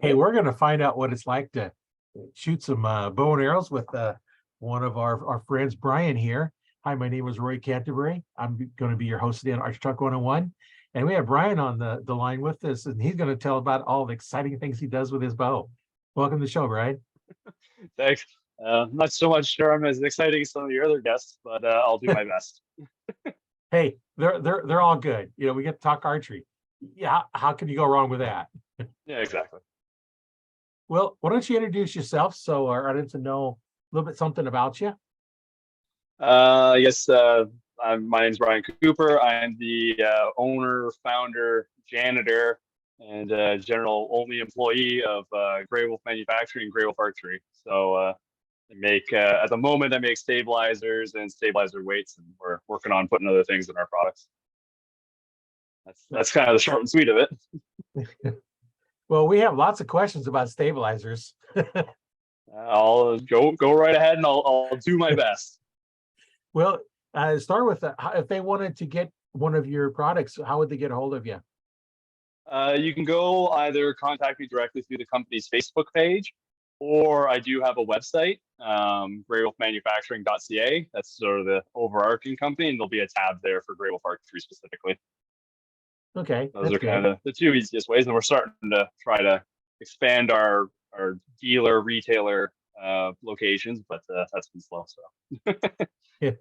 Hey, we're going to find out what it's like to shoot some bow and arrows with one of our friends, Brian here. Hi, my name is Roy Canterbury. I'm going to be your host today on Archery Talk 101. And we have Brian on the line with us, and he's going to tell about all the exciting things he does with his bow. Welcome to the show, Brian. Thanks. Not so much sure I'm as exciting as some of your other guests, but I'll do my best. Hey, they're all good. You know, we get to talk archery. Yeah, how can you go wrong with that? Yeah, exactly. Well, why don't you introduce yourself so our audience will know a little bit something about you? Yes, my name's Brian Cooper. I'm the owner, founder, janitor, and general only employee of Grey Wolf Manufacturing and Grey Wolf Archery. So I make at the moment I make stabilizers and stabilizer weights, and we're working on putting other things in our products. That's kind of the short and sweet of it. Well, we have lots of questions about stabilizers. I'll go right ahead and I'll do my best. Well, start with if they wanted to get one of your products, how would they get a hold of you? You can go either contact me directly through the company's Facebook page, or I do have a website, greywolfmanufacturing.ca. That's sort of the overarching company, and there'll be a tab there for Grey Wolf Archery specifically. Okay, those are kind of the two easiest ways, and we're starting to try to expand our dealer retailer locations, but that's been slow. So, yeah.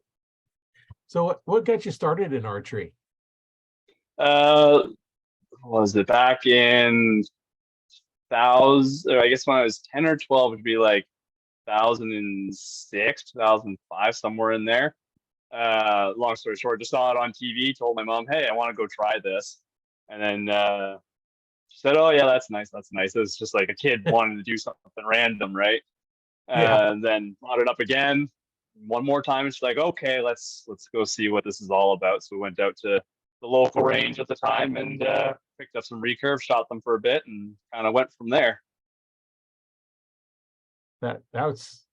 So, what got you started in archery? Was it back in I guess when I was 10 or 12, it'd be like 2006, 2005, somewhere in there. Long story short, just saw it on TV, told my mom, hey, I want to go try this. And then she said, oh yeah, that's nice. That's nice. It was just like a kid wanting to do something random, right? Yeah. And then brought it up again one more time. And she's like, okay, let's go see what this is all about. So we went out to the local range at the time and picked up some recurve, shot them for a bit, and kind of went from there. That was,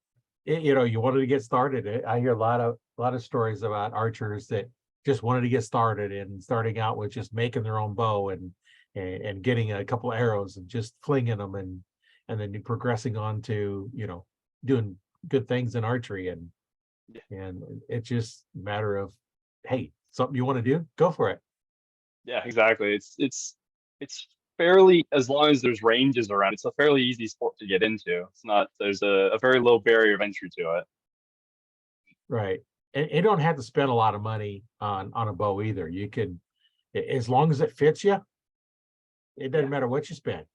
you know, you wanted to get started. I hear a lot of stories about archers that just wanted to get started and starting out with just making their own bow and getting a couple of arrows and just flinging them and then progressing on to, you know, doing good things in archery and it's just a matter of, hey, something you want to do, go for it. Yeah, exactly. It's fairly, as long as there's ranges around, it's a fairly easy sport to get into. It's not, there's a very low barrier of entry to it. Right. And you don't have to spend a lot of money on a bow either. You could, as long as it fits you, it doesn't matter what you spend.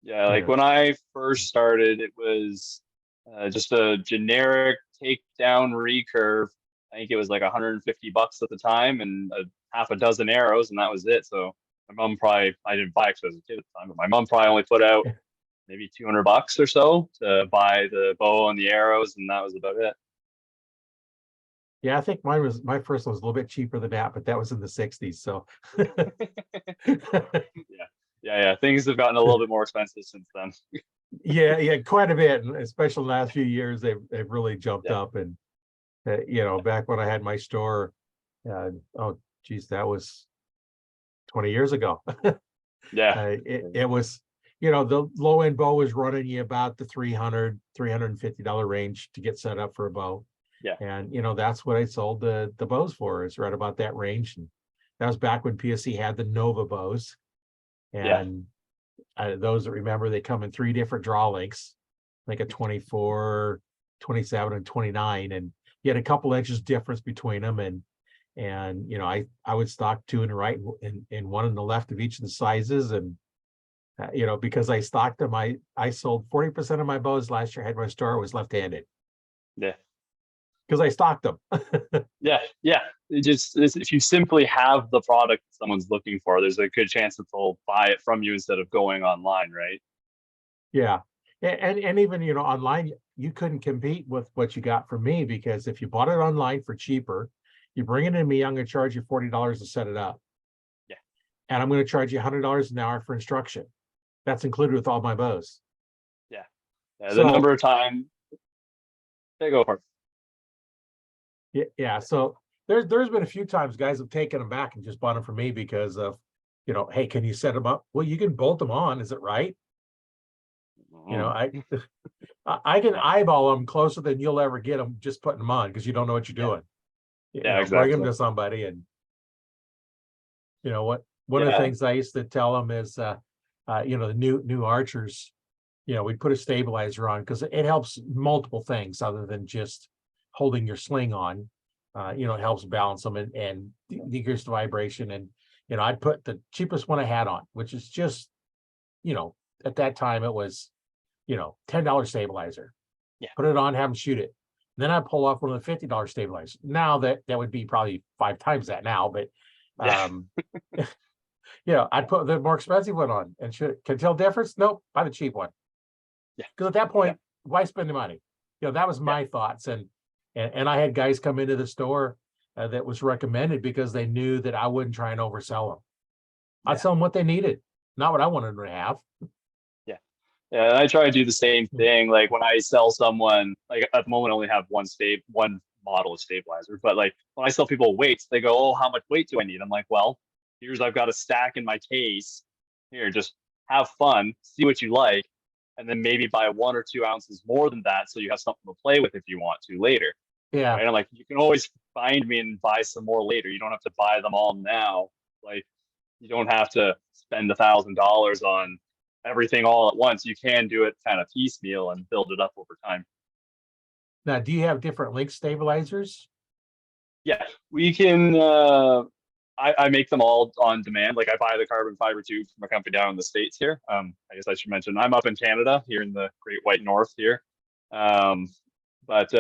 Yeah, like when I first started, it was just a generic takedown recurve. I think it was like $150 at the time, and half a dozen arrows, and that was it. So my mom probably, I didn't buy it because I was a kid at the time, but my mom probably only put out maybe $200 or so to buy the bow and the arrows, and that was about it. Yeah, I think my first one was a little bit cheaper than that, but that was in the 60s. So yeah. Things have gotten a little bit more expensive since then. yeah, quite a bit, especially the last few years. They've really jumped up. And you know, back when I had my store, oh geez, that was 20 years ago. It was, you know, the low end bow was running you about the $350 range to get set up for a bow. Yeah. And you know, that's what I sold the bows for, is right about that range. And that was back when PSC had the Nova bows. And those that remember, they come in 3 different draw lengths, like a 24, 27, and 29. And you had a couple inches difference between them. And you know, I would stock 2 in the right and 1 in the left of each of the sizes. And you know, because I stocked them, I sold 40% of my bows last year. I had my store was left-handed. Yeah. Because I stocked them. Yeah. If you simply have the product someone's looking for, there's a good chance that they'll buy it from you instead of going online, right? Yeah. And even, you know, online, you couldn't compete with what you got from me, because if you bought it online for cheaper, you bring it in me, I'm going to charge you $40 to set it up. Yeah. And I'm going to charge you $100 an hour for instruction. That's included with all my bows. Yeah. The number of times they go for it. Yeah. So there's been a few times guys have taken them back and just bought them from me because of, you know, hey, can you set them up? Well, you can bolt them on. Is it right? You know, I can eyeball them closer than you'll ever get them just putting them on, because you don't know what you're doing. You Yeah, know, bring them exactly. to somebody, and you know what? One of the Yeah. things I used to tell them is, you know, the new archers, you know, we put a stabilizer on because it helps multiple things other than just holding your sling on. You know, it helps balance them and decrease the vibration. And you know, I'd put the cheapest one I had on, which is just, you know, at that time it was, you know, $10 stabilizer. Yeah. Put it on, have them shoot it. Then I pull off one of the $50 stabilizers. Now that would be probably 5 times that now, but Yeah. you know, I'd put the more expensive one on and can tell difference. Nope, buy the cheap one. Yeah. Because at that point, why spend the money? You know, that was my thoughts. And I had guys come into the store that was recommended because they knew that I wouldn't try and oversell them. I'd sell them what they needed, not what I wanted them to have. Yeah, and I try to do the same thing. Like when I sell someone, like at the moment I only have one model of stabilizer, but like when I sell people weights, they go, "Oh, how much weight do I need?" I'm like, "Well, I've got a stack in my case. Here, just have fun, see what you like, and then maybe buy 1 or 2 ounces more than that, so you have something to play with if you want to later." Yeah. Right? I'm like, you can always find me and buy some more later. You don't have to buy them all now. Like, you don't have to spend $1,000 on everything all at once. You can do it kind of piecemeal and build it up over time. Now, do you have different link stabilizers? Yeah, we can. I make them all on demand. Like I buy the carbon fiber tube from a company down in the States here. I guess I should mention I'm up in Canada, here in the Great White North here. Um, but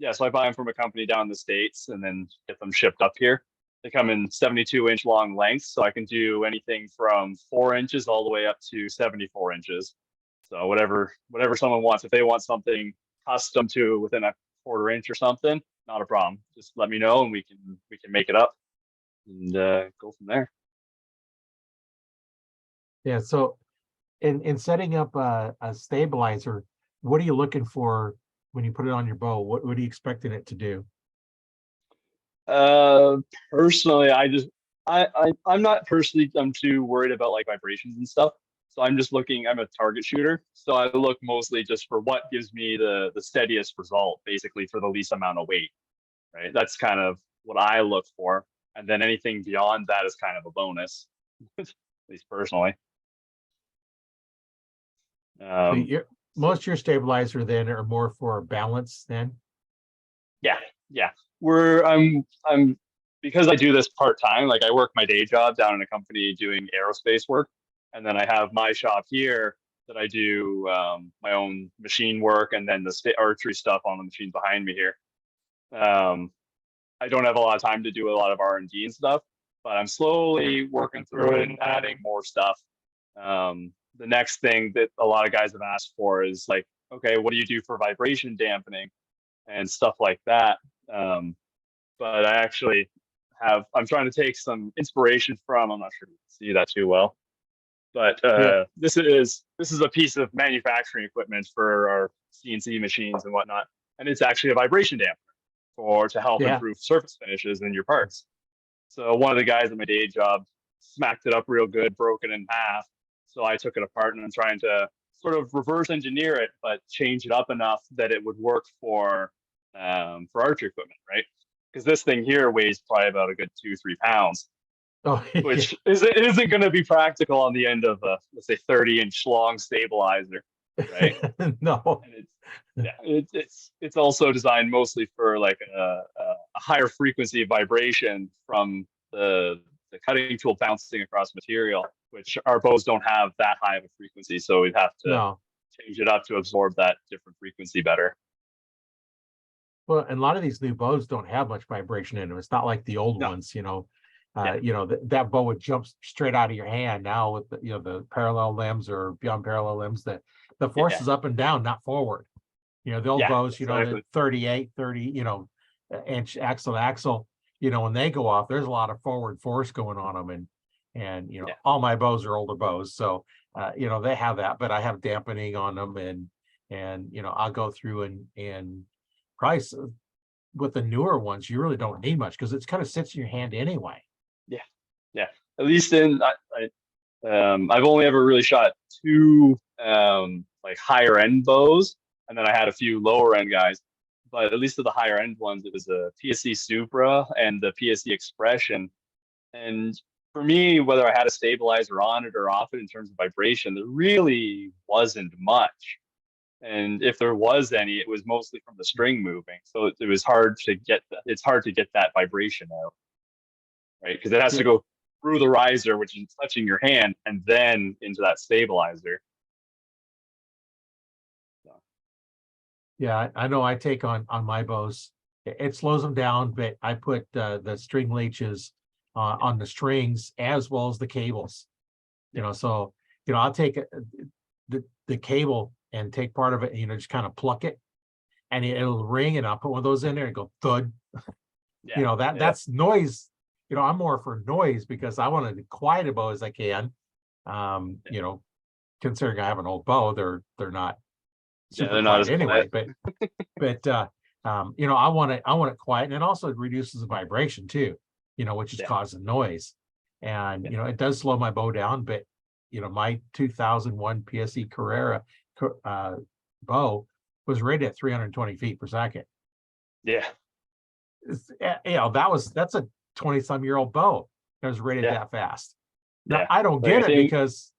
yeah, so I buy them from a company down in the States and then get them shipped up here. They come in 72-inch long lengths, so I can do anything from 4 inches all the way up to 74 inches. So whatever someone wants, if they want something custom to within a quarter inch or something, not a problem. Just let me know and we can make it up and go from there. Yeah. So in setting up a stabilizer, what are you looking for when you put it on your bow? What are you expecting it to do? Personally, I'm not personally, I'm too worried about like vibrations and stuff. So I'm just looking, I'm a target shooter. So I look mostly just for what gives me the steadiest result, basically for the least amount of weight, right? That's kind of what I look for. And then anything beyond that is kind of a bonus, at least personally. So Um, most of your stabilizer then are more for balance then? yeah, yeah. I'm because I do this part time, like I work my day job down in a company doing aerospace work, and then I have my shop here that I do my own machine work and then the archery stuff on the machines behind me here. Um, I don't have a lot of time to do a lot of R&D and stuff, but I'm slowly working through it and adding more stuff. The next thing that a lot of guys have asked for is like, okay, what do you do for vibration dampening and stuff like that? But I actually I'm trying to take some inspiration from, I'm not sure you can see that too well, but Yeah. this is a piece of manufacturing equipment for our CNC machines and whatnot, and it's actually a vibration dampener to help Yeah. improve surface finishes in your parts. So one of the guys at my day job smacked it up real good, broke it in half. So I took it apart and I'm trying to sort of reverse engineer it, but change it up enough that it would work for archery equipment, right? Because this thing here weighs probably about a good 2-3 pounds, Oh, yeah. which isn't going to be practical on the end of a, let's say, 30-inch long stabilizer, right? No. And it's also designed mostly for like a higher frequency of vibration from the cutting tool bouncing across material, which our bows don't have that high of a frequency, so we'd have to No. change it up to absorb that different frequency better. Well, and a lot of these new bows don't have much vibration in them. It's not like the old No. ones, you know. Yeah. You know, that bow would jump straight out of your hand. Now with the, you know, the parallel limbs or beyond parallel limbs, that the force Yeah. is up and down, not forward. You know, the old bows, you know, exactly. the 38, 30, you know, inch axle to axle, you know, when they go off, there's a lot of forward force going on them. And, you know, all my bows are older bows. So, you know, they have that, but I have dampening on them and, you know, I'll go through and price with the newer ones, you really don't need much because it's kind of sits in your hand anyway. Yeah. At least I've only ever really shot two like like higher end bows, and then I had a few lower end guys. But at least with the higher end ones, it was a PSC Supra and the PSC Expression. And for me, whether I had a stabilizer on it or off it in terms of vibration, there really wasn't much. And if there was any, it was mostly from the string moving. So it was hard to get it's hard to get that vibration out, right? Because it has to go through the riser, which is touching your hand, and then into that stabilizer. So. Yeah, I know I take on my bows. It slows them down, but I put the string leeches on the strings as well as the cables. You know, so I'll take the cable and take part of it, and just kind of pluck it, and it'll ring, and I'll put one of those in there and go thud. That's noise. I'm more for noise because I want to quiet a bow as I can. Considering I have an old bow, they're not super they're not quiet anyway. Quiet. But I want it quiet, and it also reduces the vibration too. Which is causing noise, and it does slow my bow down. But my 2001 PSE Carrera bow was rated at 320 feet per second. Yeah. That's a 20-some-year-old bow that was rated that fast. Now, I don't Like, get it because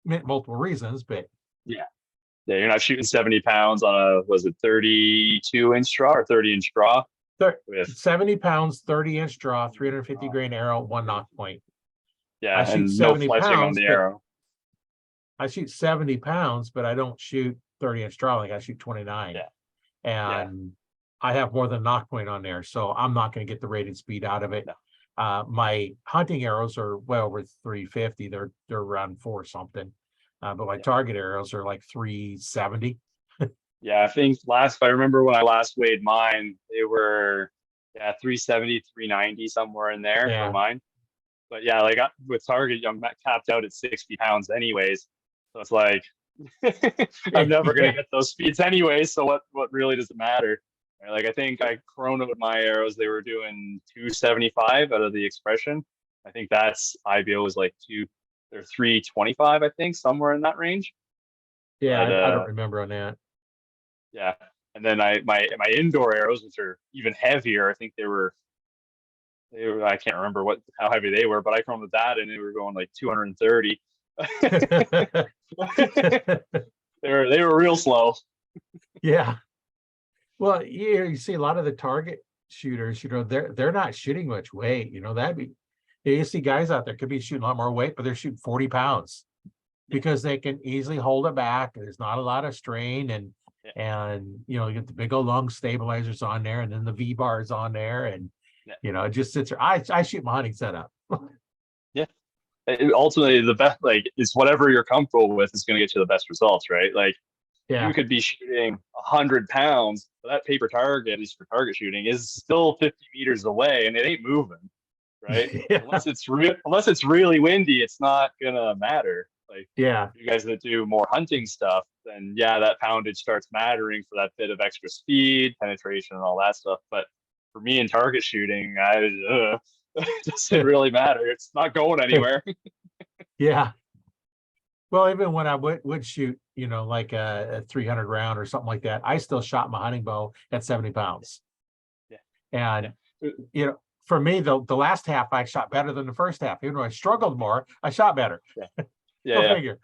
multiple reasons, but you're not shooting 70 pounds on a 32-inch draw or 30-inch draw. 70 pounds, 30-inch draw, 350 grain arrow, 1 knock point. Yeah, I shoot and 70 no fletching pounds, on the arrow. I shoot 70 pounds, but I don't shoot 30-inch draw. Like I shoot 29. And I have more than knock point on there, so I'm not going to get the rated speed out of it. My hunting arrows are well over 350. They're around 4 something. But my target arrows are like 370. Yeah, I think if I remember when I last weighed mine, they were 370, 390, somewhere in there for mine. But like with target, I'm capped out at 60 pounds anyways. So it's like I'm never gonna get those speeds anyways. So what really does it matter? Like I think I chronoed my arrows, they were doing 275 out of the Expression. I think that's IBO was like 325, I think, somewhere in that range. Yeah, but, I don't remember on that. Yeah, and then my indoor arrows, which are even heavier, I think they were I can't remember how heavy they were, but I chromed that and they were going like 230. They were real slow. Yeah. Well, you see a lot of the target shooters, they're not shooting much weight. You see guys out there could be shooting a lot more weight, but they're shooting 40 pounds because they can easily hold it back. There's not a lot of strain, and you get the big old long stabilizers on there, and then the V bars on there, and it just sits there. I shoot my hunting setup. Ultimately, the best is whatever you're comfortable with is going to get you the best results, right? Like you could be shooting 100 pounds, but that paper target, at least for target shooting, is still 50 meters away, and it ain't moving, right? Unless it's really windy, it's not gonna matter. Like you guys that do more hunting stuff, then that poundage starts mattering for that bit of extra speed, penetration, and all that stuff. But for me in target shooting, it doesn't really matter. It's not going anywhere. Well, even when I would shoot, like a 300 round or something like that, I still shot my hunting bow at 70 pounds. And for me, the last half I shot better than the first half. Even though I struggled more, I shot better. Figure.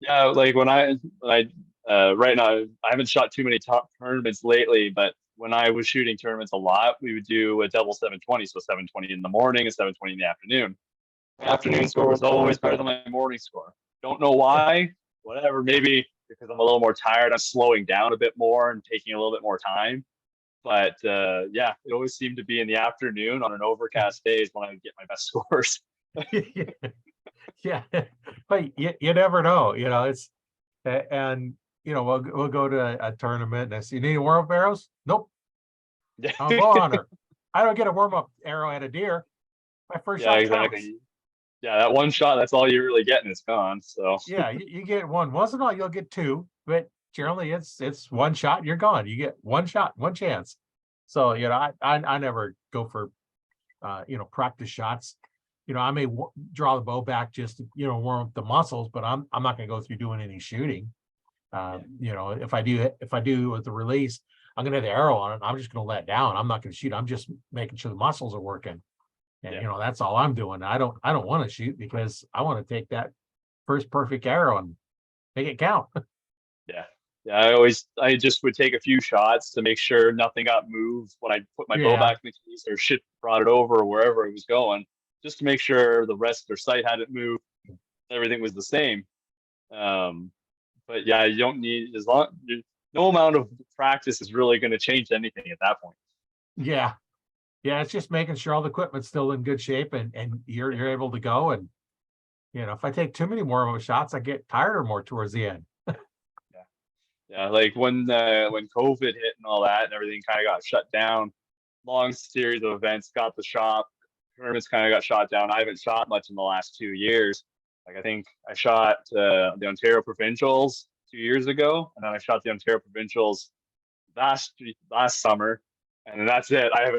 Like when I right now I haven't shot too many top tournaments lately, but when I was shooting tournaments a lot, we would do a double 720, so 720 in the morning and 720 in the afternoon. My afternoon score was always better than my morning score. Don't know why. Whatever, maybe because I'm a little more tired, I'm slowing down a bit more and taking a little bit more time. But it always seemed to be in the afternoon on an overcast days when I would get my best scores. But you never know, it's and we'll go to a tournament and I see, you need warm-up arrows? Nope. I'll go on her. I don't get a warm-up arrow at a deer. My first shot exactly. counts. That one shot, that's all you're really getting, it's gone. So you get one. Once in a while you'll get 2, but generally it's one shot, you're gone. You get one shot, one chance. So I never go for practice shots. I may draw the bow back just to warm up the muscles, but I'm not going to go through doing any shooting. You know, if I do with the release, I'm gonna have the arrow on it. I'm just gonna let down. I'm not gonna shoot. I'm just making sure the muscles are working. And Yeah. you know, that's all I'm doing. I don't want to shoot because I want to take that first perfect arrow and make it count. Yeah. Yeah. I just would take a few shots to make sure nothing got moved when I put my bow Yeah. back in the case or shit brought it over or wherever it was going, just to make sure the rest of their sight hadn't moved. Everything was the same. But yeah, you don't need no amount of practice is really going to change anything at that point. Yeah. Yeah. It's just making sure all the equipment's still in good shape and you're able to go. And you know, if I take too many more of those shots, I get tired or more towards the end. Yeah. Yeah. Like when COVID hit and all that and everything kind of got shut down, long series of events got the shop, tournaments kind of got shot down. I haven't shot much in the last 2 years. Like I think I shot the Ontario Provincials 2 years ago, and then I shot the Ontario Provincials last summer, and then that's it. I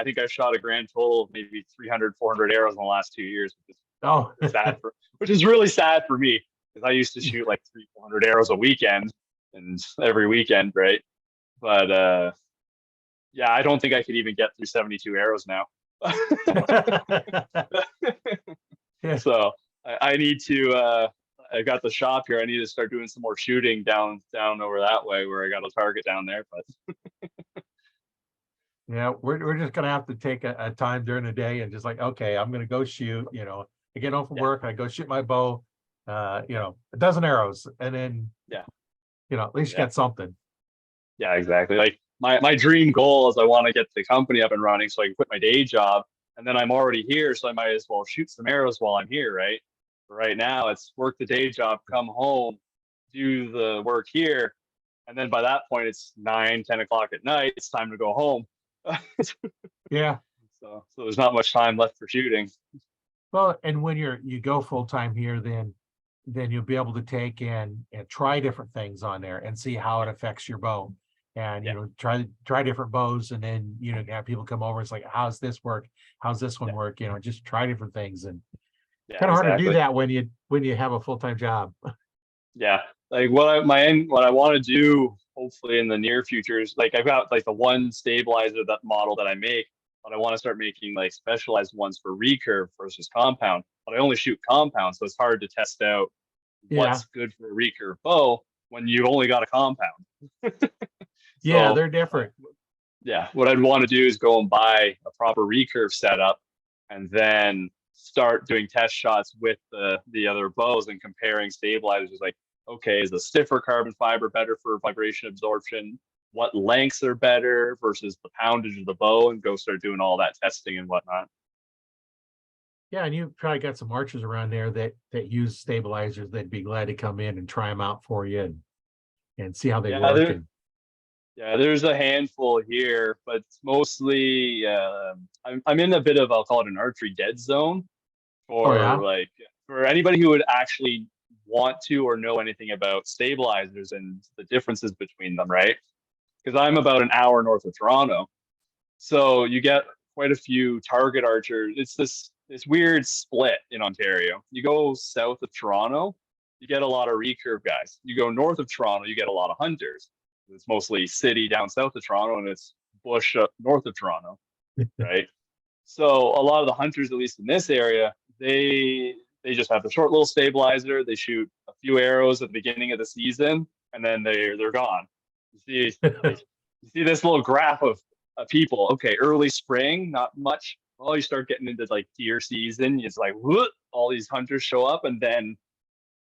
think I've shot a grand total of maybe 300, 400 arrows in the last 2 years, Oh, which is really sad for me because I used to shoot like 300, 400 arrows a weekend and every weekend, right? But yeah, I don't think I could even get through 72 arrows now. yeah. So I need to. I got the shop here. I need to start doing some more shooting down over that way where I got a target down there. But Yeah, we're just gonna have to take a time during the day and just like, okay, I'm gonna go shoot. You know, I get home from yeah, work, I go shoot my bow, you know, a dozen arrows, and then yeah, you know, at least you yeah, get something. yeah, exactly. Like my dream goal is I want to get the company up and running so I can quit my day job, and then I'm already here, so I might as well shoot some arrows while I'm here, right? But right now, it's work the day job, come home, do the work here, and then by that point, it's 9, 10 o'clock at night. It's time to go home. Yeah. So there's not much time left for shooting. Well, and when you go full time here, then you'll be able to take and try different things on there and see how it affects your bow. And you Yeah, know, try different bows, and then you know, have people come over. It's like, how's this work? How's this one yeah, work? You know, just try different things. And yeah, kind of hard to do exactly. that when you have a full time job. Yeah, like what I want to do hopefully in the near future is like I've got like the one stabilizer that model that I make, but I want to start making like specialized ones for recurve versus compound. But I only shoot compound, so it's hard to test out Yeah. what's good for a recurve bow when you've only got a compound. Yeah, So they're different. yeah, what I'd want to do is go and buy a proper recurve setup and then start doing test shots with the other bows and comparing stabilizers. Like, okay, is a stiffer carbon fiber better for vibration absorption? What lengths are better versus the poundage of the bow, and go start doing all that testing and whatnot. Yeah, and you probably got some archers around there that use stabilizers. They'd be glad to come in and try them out for you and see how they Yeah, work. And there's a handful here, but it's mostly I'm in a bit of, I'll call it an archery dead zone, oh yeah, or like for anybody who would actually want to or know anything about stabilizers and the differences between them, right? Because I'm about an hour north of Toronto, so you get quite a few target archers. It's this weird split in Ontario. You go south of Toronto, you get a lot of recurve guys. You go north of Toronto, you get a lot of hunters. It's mostly city down south of Toronto, and it's bush up north of Toronto, right? So a lot of the hunters, at least in this area, they just have the short little stabilizer. They shoot a few arrows at the beginning of the season, and then they're gone. You see, like you see this little graph of people. Okay, early spring, not much. Oh, you start getting into like deer season. It's like whoop, all these hunters show up, and then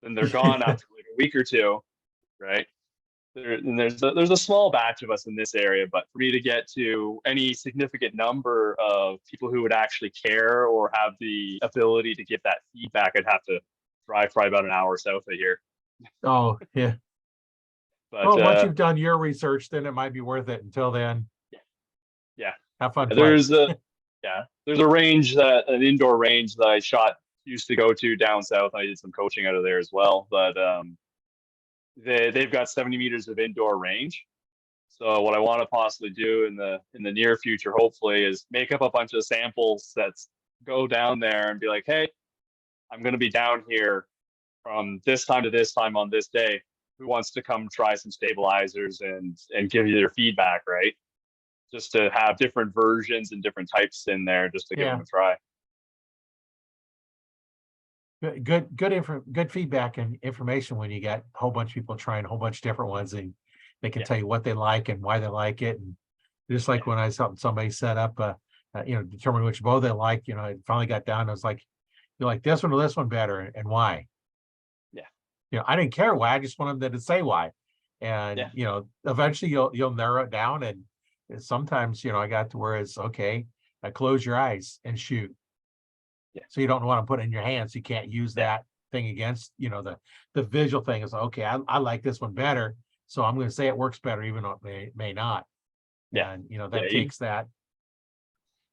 they're gone after like a week or two, right? And there's a small batch of us in this area, but for me to get to any significant number of people who would actually care or have the ability to give that feedback, I'd have to drive probably about an hour south of here. oh yeah. But Well, once you've done your research, then it might be worth it. Until then, yeah, have fun playing. there's a there's a range that an indoor range that I shot used to go to down south. I did some coaching out of there as well, but they've got 70 meters of indoor range. So what I want to possibly do in the near future, hopefully, is make up a bunch of samples that go down there and be like, hey, I'm going to be down here from this time to this time on this day. who wants to come try some stabilizers and give you their feedback, right? Just to have different versions and different types in there, just to give Yeah. them a try. Good feedback and information when you got a whole bunch of people trying a whole bunch of different ones, and they can tell you what they like and why they like it. And just like when I saw somebody set up, determine which bow they like, it finally got down. I was like, you like this one or this one better, and why? Yeah. I didn't care why. I just wanted them to say why. And eventually you'll narrow it down. And sometimes, I got to where it's okay. Close your eyes and shoot. Yeah. So you don't want to put it in your hands. You can't use that thing against, the visual thing is okay. I like this one better. So I'm going to say it works better, even though it may not. Yeah. And, that takes that.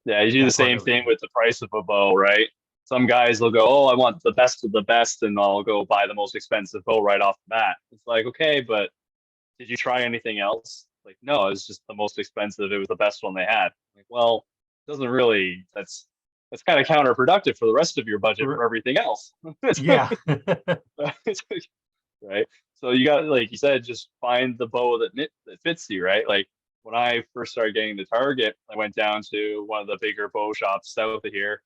Yeah. You do the same thing with the price of a bow, right? Some guys will go, oh, I want the best of the best, and I'll go buy the most expensive bow right off the bat. It's like, okay, but did you try anything else? Like, no, it was just the most expensive. It was the best one they had. Like, well, doesn't really, that's kind of counterproductive for the rest of your budget for everything else. Yeah. Right. So you got, like you said, just find the bow that fits you, right? Like when I first started getting the target, I went down to one of the bigger bow shops south of here.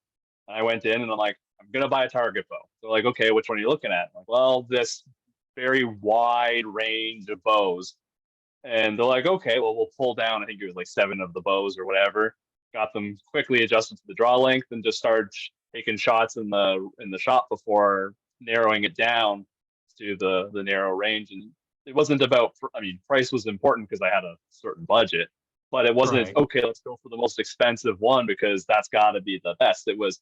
And I went in and I'm like, I'm gonna buy a target bow. They're like, okay, which one are you looking at? I'm like, well, this very wide range of bows. And they're like, okay, well, we'll pull down, I think it was like 7 of the bows or whatever. Got them quickly adjusted to the draw length and just started taking shots in the shop before narrowing it down to the narrow range. And it wasn't about, I mean, price was important because I had a certain budget, but it wasn't, okay, let's go for the most expensive one because that's got to be the best. It was,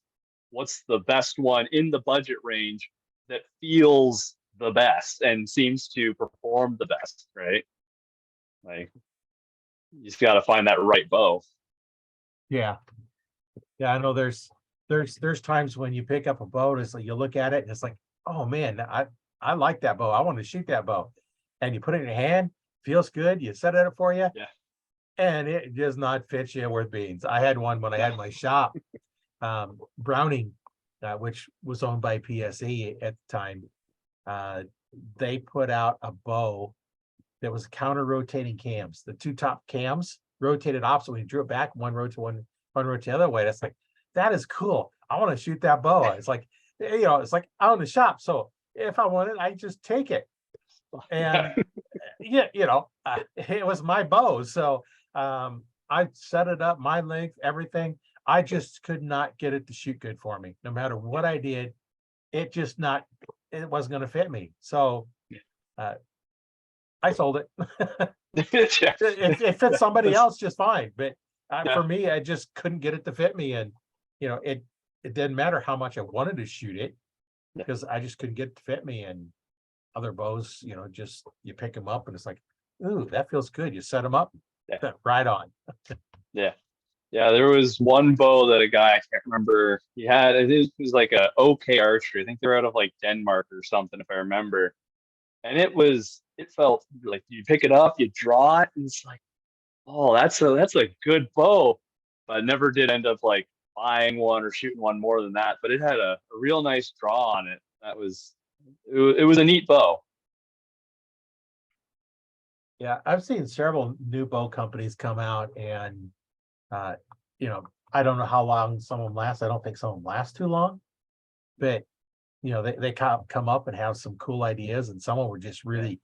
what's the best one in the budget range that feels the best and seems to perform the best, right? Like, you just got to find that right bow. Yeah. I know there's times when you pick up a bow, it's like you look at it and it's like, oh man, I like that bow. I want to shoot that bow. And you put it in your hand, feels good. You set it up for you. Yeah. And it does not fit you worth beans. I had one when I had my shop, Browning, which was owned by PSE at the time. They put out a bow that was counter rotating cams. The 2 top cams rotated opposite. When you drew it back, one rotate the other way. That's like, that is cool. I want to shoot that bow. It's like, it's like out in the shop. So if I want it, I just take it. And it was my bow. So I set it up, my length, everything. I just could not get it to shoot good for me. No matter what I did, it wasn't going to fit me. So I sold it. It fits somebody else just fine, but for me, I just couldn't get it to fit me. And it didn't matter how much I wanted to shoot it because I just couldn't get it to fit me. And other bows, just you pick them up and it's like, ooh, that feels good. You set them up, right on. Yeah. There was one bow that a guy, I can't remember, he had. It was like a OK Archery. I think they're out of like Denmark or something, if I remember. And it felt like you pick it up, you draw it, and it's like, oh, that's a good bow. But I never did end up like buying one or shooting one more than that. But it had a real nice draw on it. It was a neat bow. Yeah, I've seen several new bow companies come out, and I don't know how long some of them last. I don't think some of them last too long, but they come up and have some cool ideas, and some of them were just really,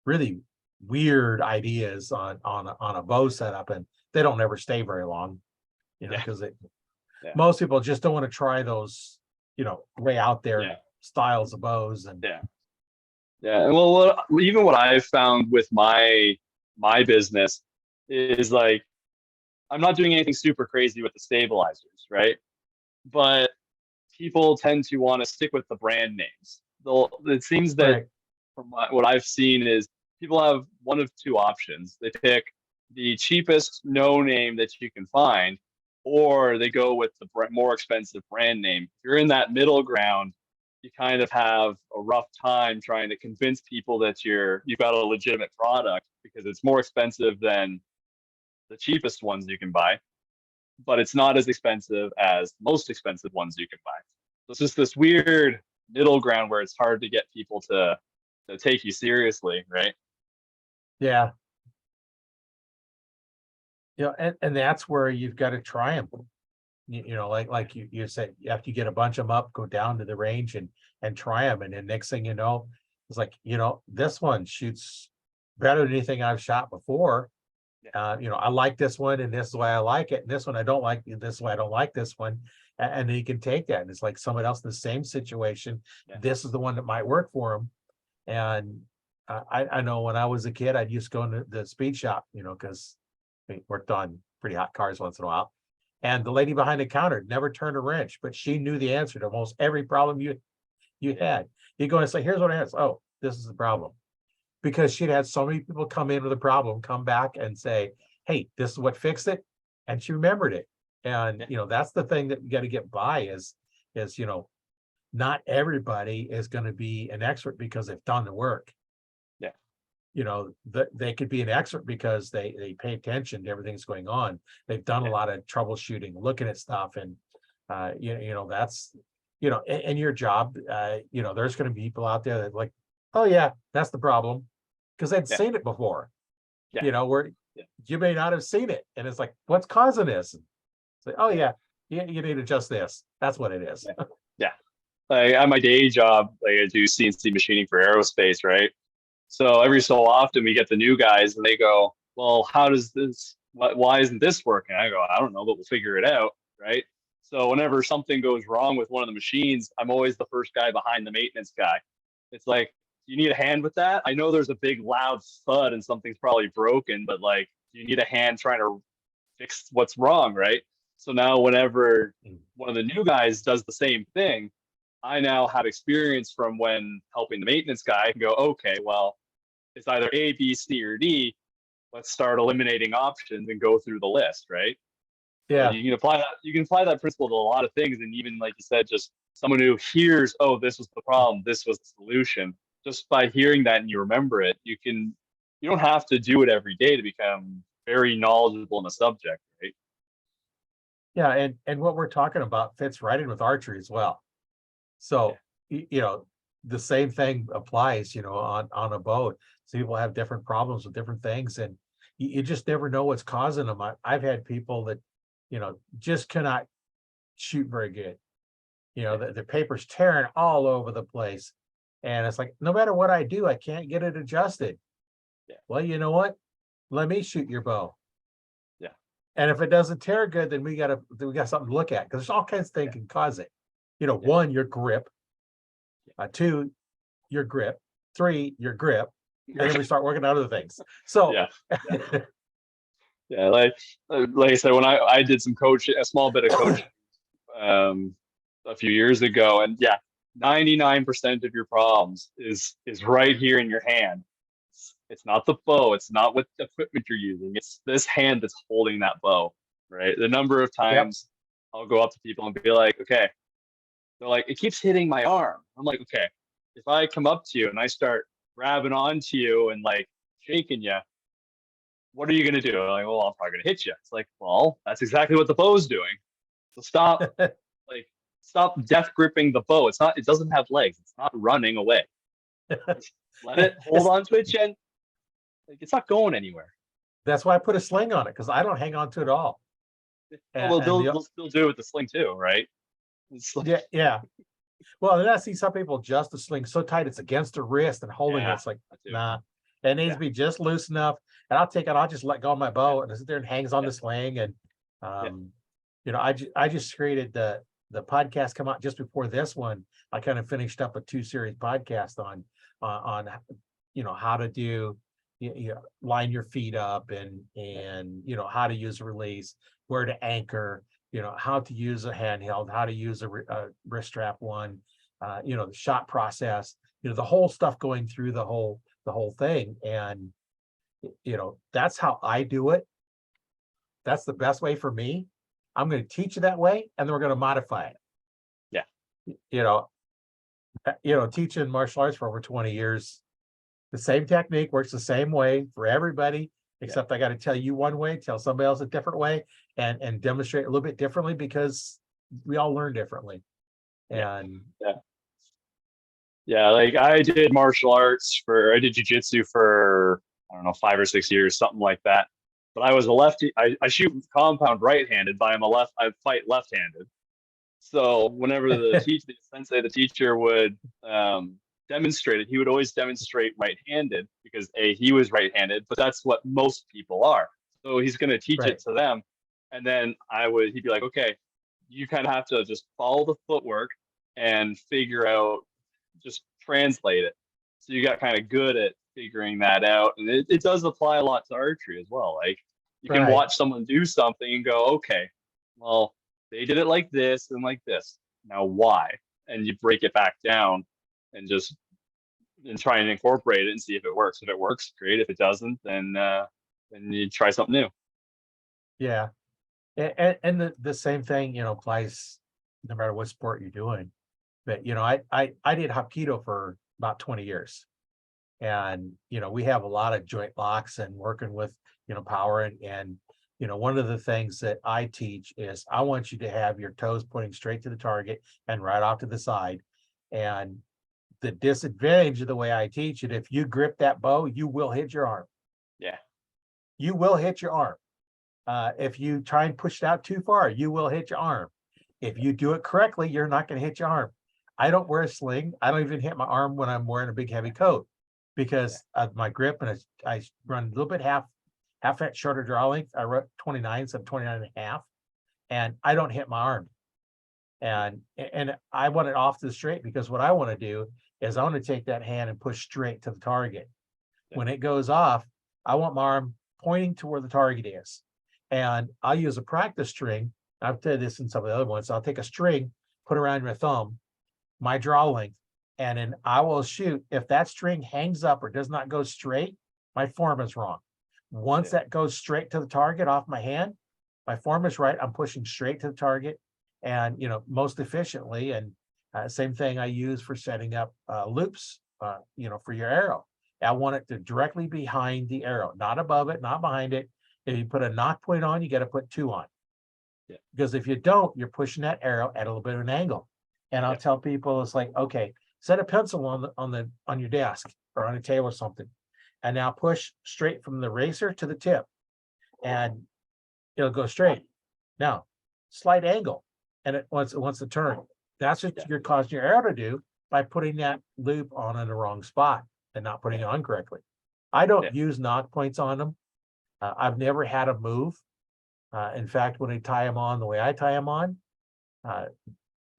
really weird ideas on a bow setup, and they don't ever stay very long, because most people just don't want to try those, way out there styles of bows. And and well, even what I've found with my business is like, I'm not doing anything super crazy with the stabilizers, right? But people tend to want to stick with the brand names. It seems that from what I've seen is people have one of 2 options. They pick the cheapest no name that you can find, or they go with the more expensive brand name. If you're in that middle ground, you kind of have a rough time trying to convince people that you've got a legitimate product, because it's more expensive than the cheapest ones you can buy, but it's not as expensive as most expensive ones you can buy. So it's just this weird middle ground where it's hard to get people to to take you seriously, right? Yeah. And that's where you've got to try them. Like you said, after you get a bunch of them up, go down to the range and try them. And then next thing you know, it's like, this one shoots better than anything I've shot before. I like this one, and this is why I like it. And this one I don't like. This is why I don't like this one. And then you can take that. And it's like someone else in the same situation. Yeah. This is the one that might work for them. And I know when I was a kid, I'd used to go into the speed shop, because we worked on pretty hot cars once in a while. And the lady behind the counter never turned a wrench, but she knew the answer to almost every problem you had. You go and say, here's what I answer. Oh, this is the problem. Because she'd had so many people come in with a problem, come back and say, hey, this is what fixed it. And she remembered it. And, that's the thing that you got to get by is, not everybody is going to be an expert because they've done the work. They could be an expert because they pay attention to everything that's going on. They've done a lot of troubleshooting, looking at stuff, and that's in your job. There's going to be people out there that like, oh yeah, that's the problem, because they'd seen it before. Where you may not have seen it, and it's like, what's causing this? It's like, oh yeah, you need to adjust this. That's what it is. Yeah. Like at my day job, like I do CNC machining for aerospace, right? So every so often we get the new guys and they go, well, how does this, why isn't this working? I go, I don't know, but we'll figure it out, right? So whenever something goes wrong with one of the machines, I'm always the first guy behind the maintenance guy. It's like, you need a hand with that? I know there's a big loud thud and something's probably broken, but like, you need a hand trying to fix what's wrong, right? So now whenever one of the new guys does the same thing, I now have experience from when helping the maintenance guy and go, okay, well, it's either A, B, C, or D. Let's start eliminating options and go through the list, right? Yeah. You can apply that. You can apply that principle to a lot of things, and even like you said, just someone who hears, oh, this was the problem, this was the solution. Just by hearing that and you remember it, you can. You don't have to do it every day to become very knowledgeable in a subject, right? Yeah, and what we're talking about fits right in with archery as well. So, the same thing applies, on a boat. So people have different problems with different things, and you just never know what's causing them. I've had people that, just cannot shoot very good. The paper's tearing all over the place. And it's like, no matter what I do, I can't get it adjusted. Yeah. Well, you know what? Let me shoot your bow. Yeah. And if it doesn't tear good, then we got something to look at, because there's all kinds of things can cause it. One, your grip. 2, your grip. 3, your grip. And then we start working on other things. So yeah, like I said, when I did some coaching, a small bit of coaching a few years ago, and 99% of your problems is right here in your hand. It's not the bow, it's not what equipment you're using, it's this hand that's holding that bow, right? The number of times I'll go up to people and be like, okay, they're like, it keeps hitting my arm. I'm like, okay, if I come up to you and I start grabbing onto you and like shaking you, what are you gonna do? I'm like, well, I'm probably gonna hit you. It's like, well, that's exactly what the bow's doing. So stop, stop death gripping the bow. It doesn't have legs. It's not running away. Just let it hold on to its chin. Like, it's not going anywhere. That's why I put a sling on it, because I don't hang on to it at all. Well, they'll still do it with the sling too, right? Like, yeah. Well, then I see some people adjust the sling so tight it's against the wrist and holding it. It's like, nah, it needs to be just loose enough. And I'll just let go of my bow and sit there and hangs on the sling. And I just created the podcast come out just before this one. I kind of finished up a 2-series podcast on how to do line your feet up and how to use a release, where to anchor, how to use a handheld, how to use a wrist strap one, the shot process, the whole stuff going through the whole thing. And that's how I do it. That's the best way for me. I'm going to teach you that way, and then we're going to modify it. Teaching martial arts for over 20 years, the same technique works the same way for everybody, except I got to tell you one way, tell somebody else a different way, and demonstrate a little bit differently, because we all learn differently. And Yeah, like I did martial arts I did jujitsu for, I don't know, 5 or 6 years, something like that. But I was a lefty. I shoot compound right-handed, but I fight left-handed. So whenever the sensei, the teacher would demonstrate it, he would always demonstrate right-handed because he was right-handed, but that's what most people are. So he's going to teach it Right. to them, and then he'd be like, okay, you kind of have to just follow the footwork and figure out, just translate it. So you got kind of good at figuring that out, and it does apply a lot to archery as well. Like you can Right. watch someone do something and go, okay, well, they did it like this and like this. Now why? And you break it back down and just and try and incorporate it and see if it works. If it works, great. If it doesn't, then you try something new. Yeah. And the same thing, applies no matter what sport you're doing. But, I did Hapkido for about 20 years. And, we have a lot of joint locks and working with, power and, one of the things that I teach is I want you to have your toes pointing straight to the target and right off to the side. And the disadvantage of the way I teach it, if you grip that bow, you will hit your arm. Yeah. You will hit your arm. If you try and push it out too far, you will hit your arm. If you do it correctly, you're not going to hit your arm. I don't wear a sling. I don't even hit my arm when I'm wearing a big heavy coat because of my grip, and I run a little bit half inch shorter draw length. I run 29, so 29 and a half, and I don't hit my arm. And I want it off to the straight because what I want to do is I want to take that hand and push straight to the target. When it goes off, I want my arm pointing to where the target is. And I'll use a practice string. I've done this in some of the other ones. I'll take a string, put around your thumb, my draw length, and then I will shoot. If that string hangs up or does not go straight, my form is wrong. Once that goes straight to the target off my hand, my form is right. I'm pushing straight to the target and, most efficiently. And same thing I use for setting up loops, for your arrow. I want it to directly behind the arrow, not above it, not behind it. If you put a knock point on, you got to put 2 on. Yeah. Because if you don't, you're pushing that arrow at a little bit of an angle. And I'll tell people, it's like, okay, set a pencil on your desk or on a table or something, and now push straight from the racer to the tip, and it'll go straight. Now, slight angle, and it wants to turn. That's what you're causing your arrow to do by putting that loop on in the wrong spot and not putting it on correctly. I don't use knock points on them. I've never had a move. In fact, when I tie them on the way I tie them on,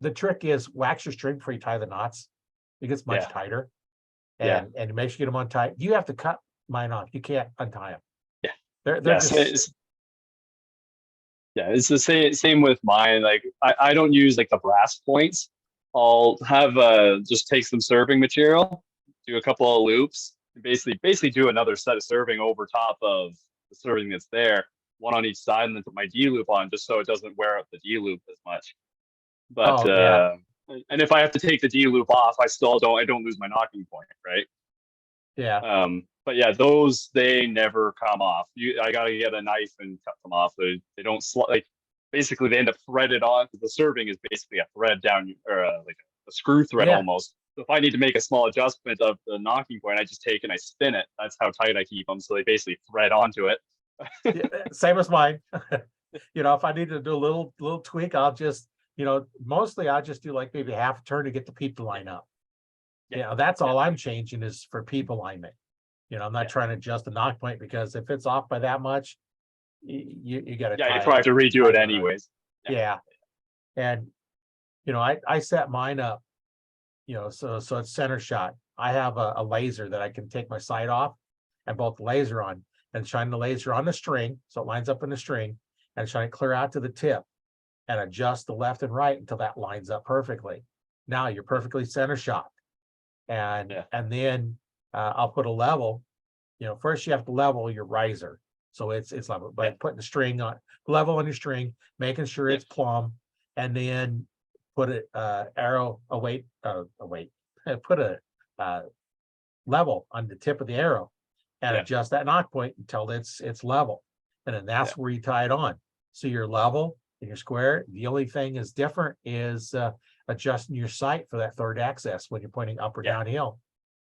the trick is wax your string before you tie the knots. It gets much tighter. And make sure you get them untied. You have to cut mine off. You can't untie them. Yeah. They're just. It's the same with mine. Like I don't use like the brass points. I'll have just take some serving material, do a couple of loops, and basically do another set of serving over top of the serving that's there, one on each side, and then put my D loop on just so it doesn't wear out the D loop as much. But and if I have to take the D loop off, I don't lose my knocking point, right? Yeah. But yeah, those, they never come off. I gotta get a knife and cut them off. They don't like basically they end up threaded on because the serving is basically a thread down or like a screw thread almost. So if I need to make a small adjustment of the knocking point, I just take and I spin it. That's how tight I keep them. So they basically thread onto it. Same as mine. If I need to do a little tweak, I'll just, mostly I'll just do like maybe half a turn to get the peep to line up. That's all I'm changing is for peep alignment. I'm not trying to adjust the knock point because if it's off by that much, you got to. Yeah, you probably have to redo it anyways. Yeah. And, I set mine up, so it's center shot. I have a laser that I can take my sight off and bolt the laser on and shine the laser on the string. So it lines up in the string and shine it clear out to the tip and adjust the left and right until that lines up perfectly. Now you're perfectly center shot. And then I'll put a level. First you have to level your riser, so it's level. But putting the string on level on your string, making sure it's plumb, and then put it arrow put a level on the tip of the arrow, and adjust that knock point until it's level, and then that's where you tie it on. So you're level and you're square. The only thing is different is adjusting your sight for that third axis when you're pointing up or downhill.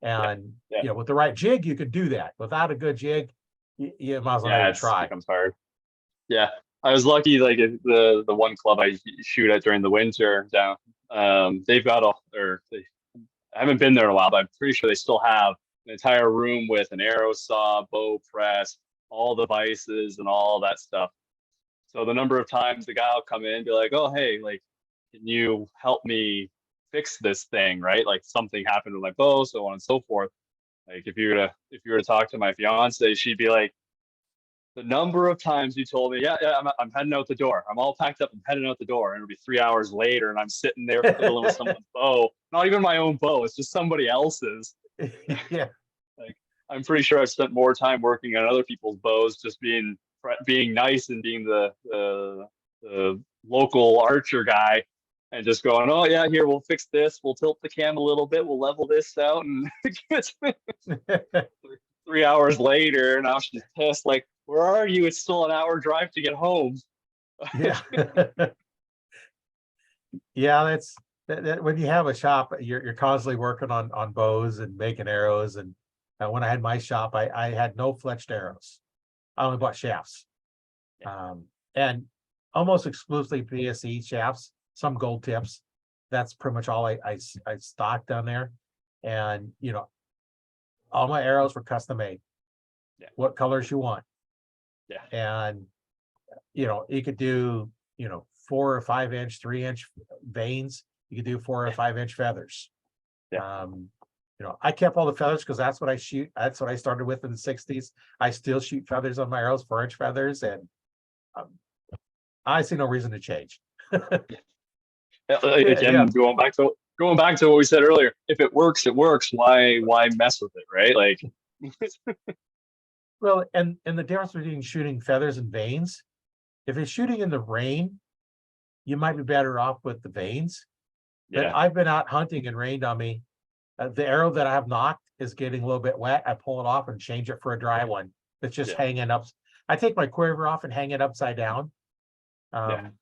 And Yeah. with the right jig, you could do that. Without a good jig, you might as well not even try. It becomes hard. Yeah, I was lucky. Like the one club I shoot at during the winter down, they've got I haven't been there in a while, but I'm pretty sure they still have an entire room with an arrow saw, bow press, all the vices and all that stuff. So the number of times the guy will come in and be like, "Oh, hey, like, can you help me fix this thing?" Right? Like something happened with my bow, so on and so forth. Like if you were to talk to my fiance, she'd be like, the number of times you told me, I'm heading out the door. I'm all packed up. I'm heading out the door. And it'll be 3 hours later, and I'm sitting there fiddling with someone's bow. Not even my own bow. It's just somebody else's. Yeah. Like I'm pretty sure I've spent more time working on other people's bows, just being nice and being the local archer guy, and just going, oh yeah, here we'll fix this. We'll tilt the cam a little bit. We'll level this out, and 3 hours later, now she's pissed. Like, where are you? It's still an hour drive to get home. Yeah. Yeah, that's that when you have a shop, you're constantly working on bows and making arrows. And when I had my shop, I had no fletched arrows. I only bought shafts. And almost exclusively PSE shafts, some gold tips. That's pretty much all I stocked down there. And all my arrows were custom made. Yeah. What colors you want. Yeah. And you could do 4 or 5 inch, 3-inch veins. You could do 4 or 5 inch feathers. Yeah. I kept all the feathers because that's what I shoot. That's what I started with in the 60s. I still shoot feathers on my arrows, 4-inch feathers, and I see no reason to change. Again, going back to what we said earlier, if it works, it works. Why mess with it, right? Like, well, and the difference between shooting feathers and veins, if it's shooting in the rain, you might be better off with the veins. But I've been out hunting and rained on me. The arrow that I have nocked is getting a little bit wet. I pull it off and change it for a dry one that's just hanging up. I take my quiver off and hang it upside down,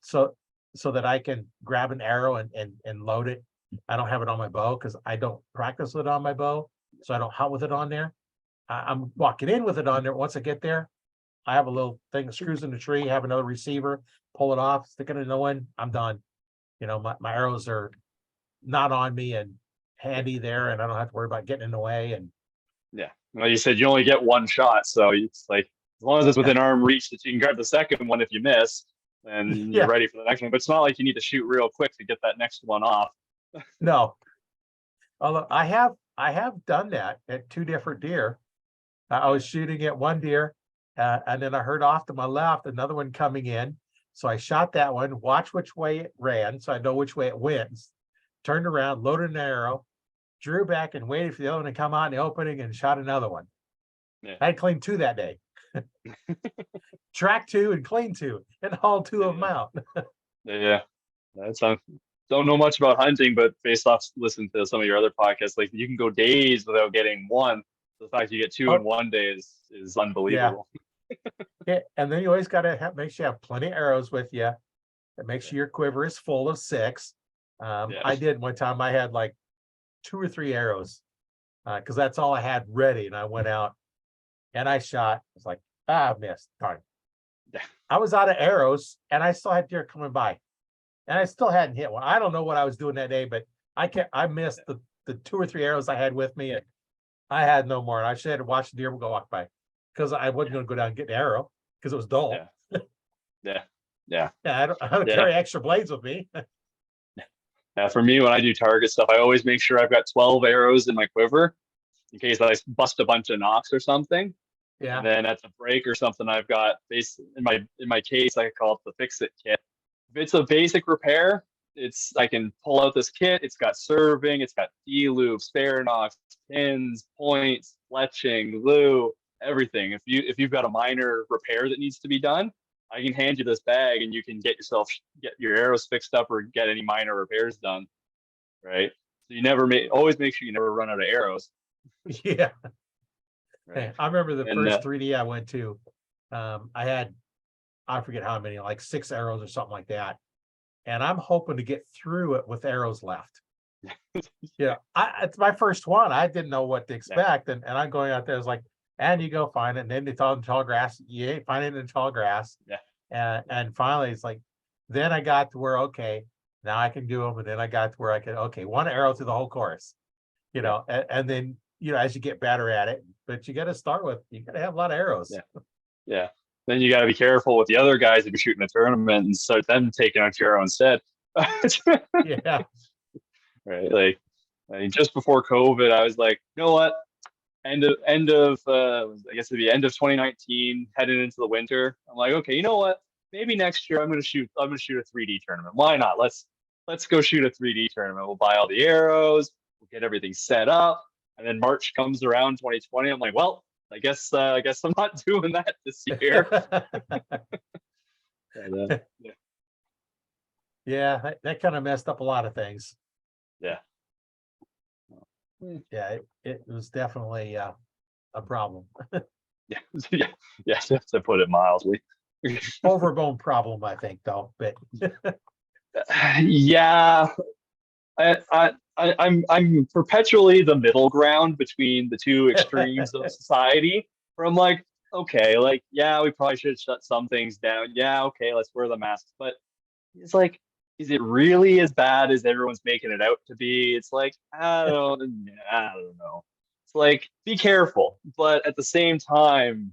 so that I can grab an arrow and load it. I don't have it on my bow because I don't practice with it on my bow, so I don't hunt with it on there. I'm walking in with it on there. Once I get there, I have a little thing that screws in the tree, have another receiver, pull it off, stick it in the one, I'm done. My arrows are not on me and handy there, and I don't have to worry about getting in the way. And well, you said you only get one shot, so it's like as long as it's within arm reach that you can grab the second one if you miss, and you're ready for the next one. But it's not like you need to shoot real quick to get that next one off. No, although I have done that at 2 different deer. I was shooting at one deer, and then I heard off to my left another one coming in. So I shot that one, watched which way it ran, so I know which way it went. Turned around, loaded an arrow, drew back, and waited for the other one to come out in the opening, and shot another one. I had cleaned 2 that day. Track 2 and clean 2, and hauled 2 of them out. That's don't know much about hunting, but based off listening to some of your other podcasts, like you can go days without getting one. The fact you get 2 in one day is unbelievable. And then you always got to make sure you have plenty of arrows with you. And make sure your quiver is full of 6. I did one time. I had like 2 or 3 arrows because that's all I had ready. And I went out and I shot. It's like, I missed. Darn. I was out of arrows and I still had deer coming by. And I still hadn't hit one. I don't know what I was doing that day, but I missed the 2 or 3 arrows I had with me. And I had no more. And I should have watched the deer go walk by because I wasn't going to go down and get an arrow because it was dull. I don't carry extra blades with me. For me, when I do target stuff, I always make sure I've got 12 arrows in my quiver in case I bust a bunch of knocks or something. And then at the break or something, I've got in my case, I call it the fix it kit. If it's a basic repair, I can pull out this kit. It's got serving, it's got D-loop, spare knocks, pins, points, fletching, glue, everything. If you've got a minor repair that needs to be done, I can hand you this bag and you can get your arrows fixed up or get any minor repairs done. Right. So you always make sure you never run out of arrows. Yeah. Right. I remember the first 3D I went to, I forget how many, like 6 arrows or something like that. and I'm hoping to get through it with arrows left. It's my first one. I didn't know what to expect, and I'm going out there. It's like, and you go find it, and then it's all in tall grass. You ain't finding it in tall grass. And finally, it's like, then I got to where, okay, now I can do them, and then I got to where I could, okay, one arrow through the whole course, and then as you get better at it, but you got to start with, you got to have a lot of arrows. Then you got to be careful with the other guys if you're shooting a tournament and start them taking out your arrow instead. Right. Like, I mean, just before COVID, I was like, you know what? End of I guess it'd be end of 2019, heading into the winter. I'm like, okay, you know what? Maybe next year I'm gonna shoot a 3D tournament. Why not? Let's go shoot a 3D tournament. We'll buy all the arrows, we'll get everything set up. And then March comes around 2020. I'm like, well, I guess I'm not doing that this year. That kind of messed up a lot of things. It was definitely a problem. To put it mildly. Overblown problem, I think, though. But I'm perpetually the middle ground between the two extremes of society, where I'm like, okay, like, we probably should shut some things down. Okay, let's wear the masks. But it's like, is it really as bad as everyone's making it out to be? It's like, I don't know. It's like, be careful, but at the same time,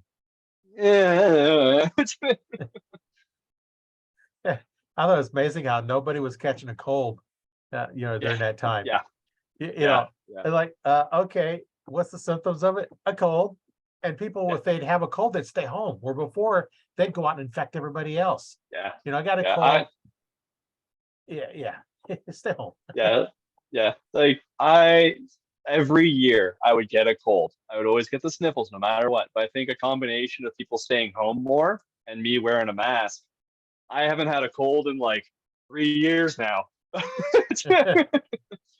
I thought it was amazing how nobody was catching a cold, during that time. Like, okay, what's the symptoms of it? A cold. And people, if they'd have a cold, they'd stay home. Where before, they'd go out and infect everybody else. I got a cold. Stay home. Like, every year I would get a cold. I would always get the sniffles no matter what. But I think a combination of people staying home more and me wearing a mask, I haven't had a cold in like 3 years now.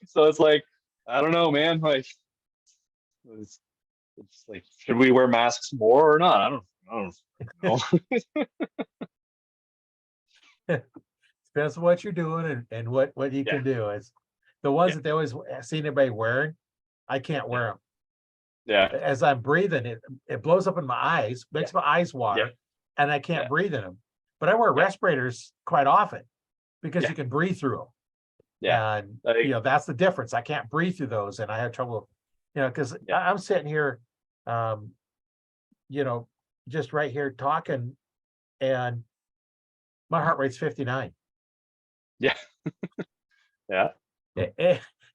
So it's like, I don't know, man. Like, it's like, should we wear masks more or not? I don't know. Depends on what you're doing and what you can do. It's the ones that they always see anybody wearing. I can't wear them. As I'm breathing, it blows up in my eyes, makes my eyes water, and I can't breathe in them. But I wear respirators quite often because you can breathe through them. And that's the difference. I can't breathe through those, and I have trouble, because I'm sitting here, just right here talking, and my heart rate's 59.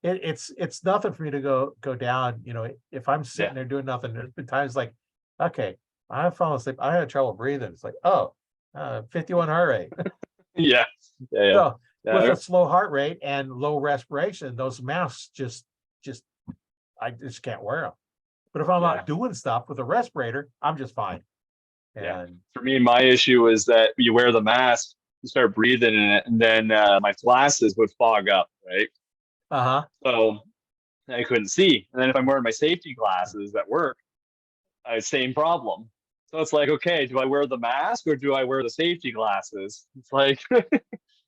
It's nothing for me to go down. If I'm sitting there doing nothing, there's been times like, okay, I fall asleep, I had trouble breathing. It's like, 51 heart rate. So with a slow heart rate and low respiration, those masks I just can't wear them. But if I'm not doing stuff with a respirator, I'm just fine. And for me, my issue is that you wear the mask, you start breathing in it, and then my glasses would fog up, right? So I couldn't see. And then if I'm wearing my safety glasses at work, same problem. So it's like, okay, do I wear the mask or do I wear the safety glasses? It's like,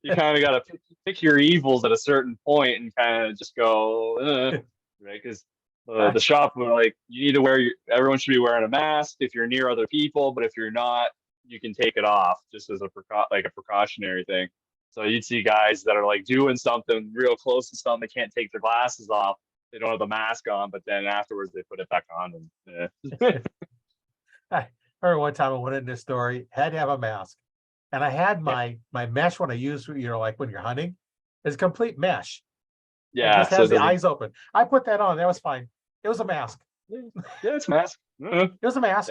you kind of got to pick your evils at a certain point and kind of just go, right? Because the shop were like, you need to everyone should be wearing a mask if you're near other people, but if you're not, you can take it off just as a precautionary thing. So you'd see guys that are like doing something real close to something, they can't take their glasses off, they don't have the mask on, but then afterwards they put it back on. And I remember one time I went in this story, had to have a mask, and I had my mesh when I use, like when you're hunting, is complete mesh. It just has the eyes open. I put that on. That was fine. It was a mask. It's a mask. It was a mask.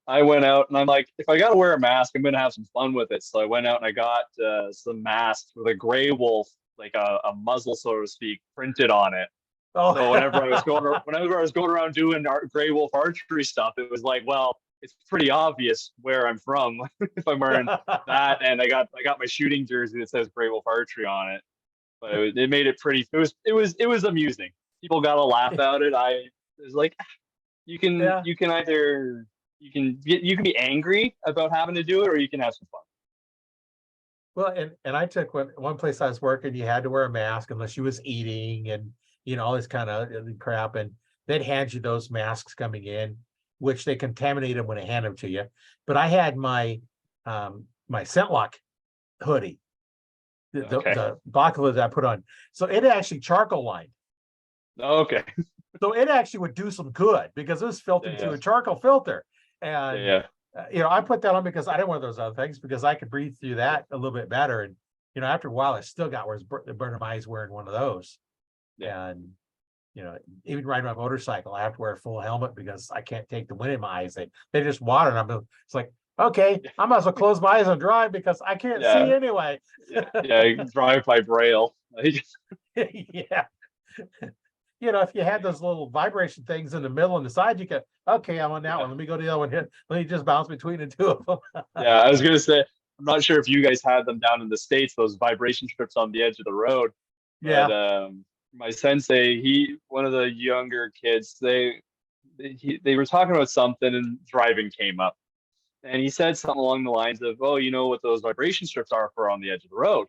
I went out and I'm like, if I got to wear a mask, I'm going to have some fun with it. So I went out and I got some masks with a Grey Wolf, like a muzzle, so to speak, printed on it. So whenever I was going around doing Grey Wolf Archery stuff, it was like, well, it's pretty obvious where I'm from if I'm wearing that. And I got my shooting jersey that says Grey Wolf Archery on it. But it made it pretty. It was amusing. People got a laugh at it. It was like, you can either you can be angry about having to do it, or you can have some fun. Well, and I took one place I was working, you had to wear a mask unless you was eating and, all this kind of crap. And they'd hand you those masks coming in, which they contaminate them when they hand them to you. But I had my scent lock hoodie, Okay. the bacala that I put on. So it actually charcoal lined. Okay. So it actually would do some good because it was filtered through Yeah. a charcoal filter. Yeah. And, Yeah. I put that on because I didn't want those other things because I could breathe through that a little bit better. And, after a while, I still got where it burned my eyes wearing one of those. Yeah. And, even riding my motorcycle, I have to wear a full helmet because I can't take the wind in my eyes. They just water. And it's like, okay, I might as well close my eyes and drive because I can't see Yeah. anyway. Yeah. Yeah. You can drive by braille. Yeah. If you had those little vibration things in the middle and the side, you could, okay, I'm on that one. Let me go to the other one here. Let me just bounce between the two of them. Yeah. I was gonna say, I'm not sure if you guys had them down in the States, those vibration strips on the edge of the road. But Yeah. my sensei, one of the younger kids, they were talking about something and driving came up. And he said something along the lines of, "Oh, you know what those vibration strips are for on the edge of the road?"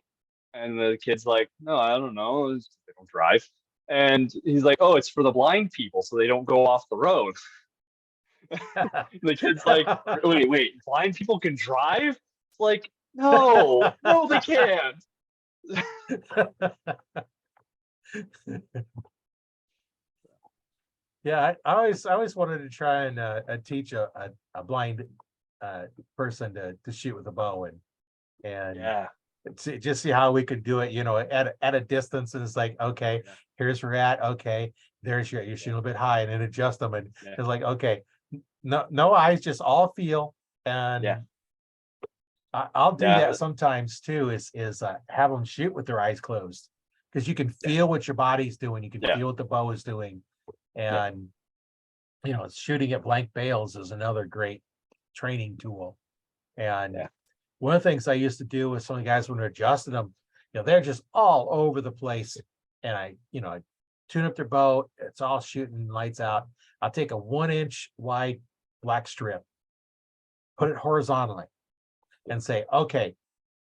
And the kid's like, "No, I don't know. They don't drive." And he's like, "Oh, it's for the blind people so they don't go off the road." The kid's like, "Wait, blind people can drive?" It's like, no, no, they can't. Yeah, I always wanted to try and teach a blind person to shoot with a bow and Yeah, just see how we could do it, at a distance. And it's like, okay, yeah, here's where we're at. Okay, there's you're shooting a little bit high and then adjust them. And yeah, it's like, okay, no eyes, just all feel. yeah, And I'll do that yeah, sometimes too, is have them shoot with their eyes closed because you can yeah, feel what your body's doing. You can yeah, feel what the bow is doing. yeah, And, shooting at blank bales is another great training tool. And yeah, one of the things I used to do with some of the guys when we adjusted them, they're just all over the place. And I tune up their bow. It's all shooting lights out. I'll take a 1-inch wide black strip, put it horizontally, and say, okay,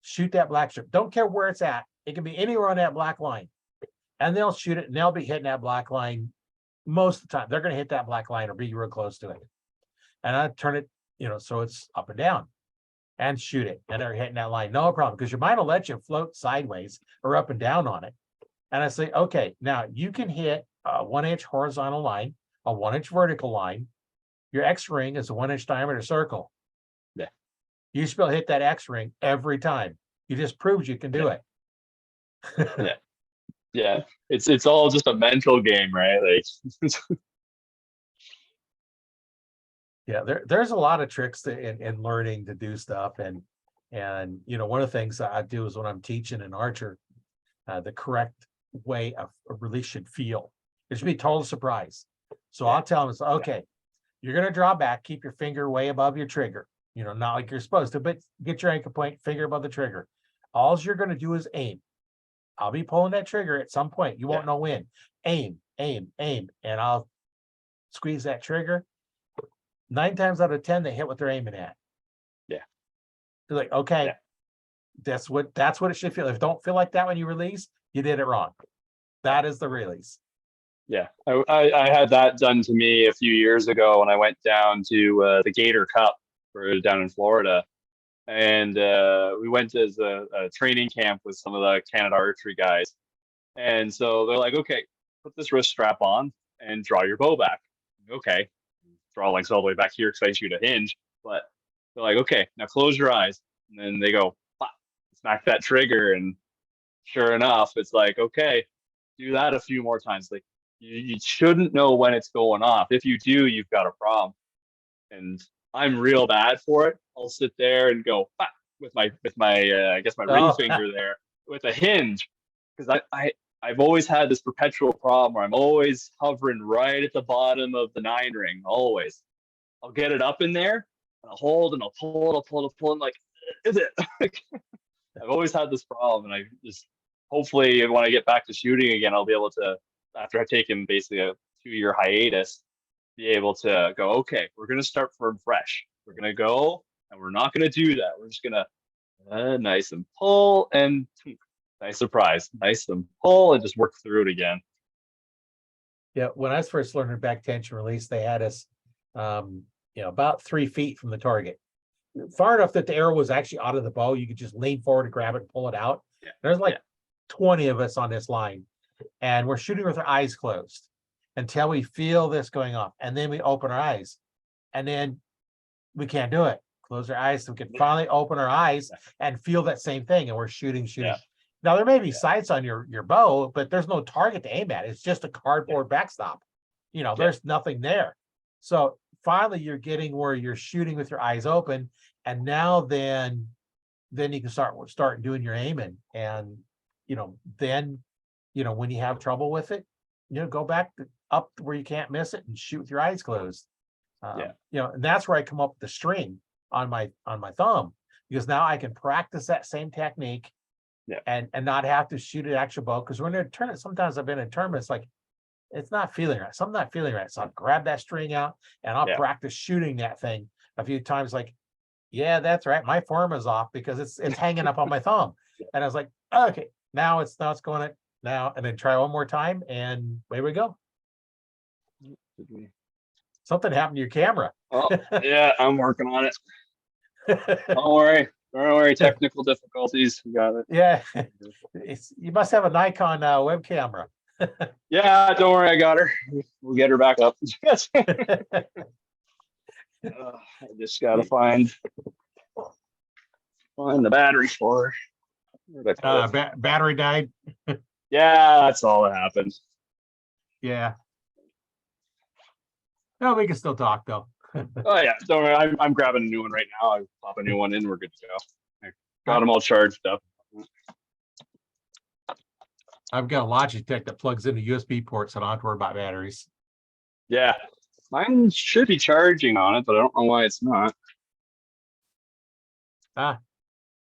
shoot that black strip. Don't care where it's at. It can be anywhere on that black line. And they'll shoot it and they'll be hitting that black line most of the time. They're going to hit that black line or be real close to it. And I turn it, so it's up and down and shoot it. And they're hitting that line. No problem. Because your mind will let you float sideways or up and down on it. And I say, okay, now you can hit a 1-inch horizontal line, a 1-inch vertical line. Your X ring is a 1-inch diameter circle. yeah, You should be able to hit that X ring every time. You just proved you can do yeah, it. yeah, yeah. It's all just a mental game, right? Like, Yeah, there's a lot of tricks in learning to do stuff. And one of the things that I do is when I'm teaching an archer, the correct way a release should feel. It should be total surprise. So yeah, I'll tell them, it's yeah, okay, you're going to draw back, keep your finger way above your trigger, not like you're supposed to, but get your anchor point, finger above the trigger. All you're going to do is aim. I'll be pulling that trigger at some point. You yeah, won't know when. Aim, aim, aim. And I'll squeeze that trigger. 9 times out of 10, they hit what they're aiming at. yeah, They're like, okay, yeah, that's what it should feel. If it don't feel like that when you release, you did it wrong. That is the release. yeah. I had that done to me a few years ago when I went down to the Gator Cup for down in Florida. And we went as a training camp with some of the Canada archery guys. And so they're like, okay, put this wrist strap on and draw your bow back. Okay, draw lengths all the way back here because I shoot a hinge. But they're like, okay, now close your eyes. And then they go, pop, smack that trigger. And sure enough, it's like, okay, do that a few more times. Like you shouldn't know when it's going off. If you do, you've got a problem. And I'm real bad for it. I'll sit there and go pop, with my I guess my ring Oh, finger there with a hinge because I've always had this perpetual problem where I'm always hovering right at the bottom of the 9 ring. Always, I'll get it up in there and I'll hold and I'll pull it, I'll pull it, I'll pull it. And like, is it? I've always had this problem, and I just hopefully when I get back to shooting again, I'll be able to, after I've taken basically a 2-year hiatus, be able to go, okay, we're gonna start from fresh. We're gonna go and we're not gonna do that. We're just gonna Nice and pull and nice surprise. Nice and pull and just work through it again. Yeah, when I was first learning back tension release, they had us, about 3 feet from the target, far enough that the arrow was actually out of the bow. You could just lean forward and grab it and pull it out. Yeah. There's like Yeah. 20 of us on this line, and we're shooting with our eyes closed until we feel this going off, and then we open our eyes, and then we can't do it. Close our eyes so we can finally open our eyes and feel that same thing, and we're shooting. Yeah. Now there may be sights on your bow, but there's no target to aim at. It's just a cardboard backstop. There's nothing there. So finally you're getting where you're shooting with your eyes open, and now then you can start doing your aiming. And then when you have trouble with it, go back up to where you can't miss it and shoot with your eyes closed. And that's where I come up with the string on my thumb, because now I can practice that same technique. And not have to shoot an actual bow. Because when in a tournament, sometimes I've been in tournaments, like it's not feeling right. Something not feeling right. So I'll grab that string out and I'll practice shooting that thing a few times. Like, yeah, that's right. My form is off because it's hanging up on my thumb. And I was like, okay, now it's going it now, and then try one more time, and away we go. Something happened to your camera. Oh, yeah, I'm working on it. Don't worry. Technical difficulties. We got it. Yeah, you must have a Nikon web camera. Yeah, don't worry, I got her. We'll get her back up. I just gotta find the battery for her. Battery died. Yeah, that's all that happened. Yeah. No, we can still talk though. Oh yeah, don't worry. I'm grabbing a new one right now. I pop a new one in. We're good to go. I got them all charged up. I've got a Logitech that plugs into USB ports, so I don't have to worry about batteries. Yeah, mine should be charging on it, but I don't know why it's not.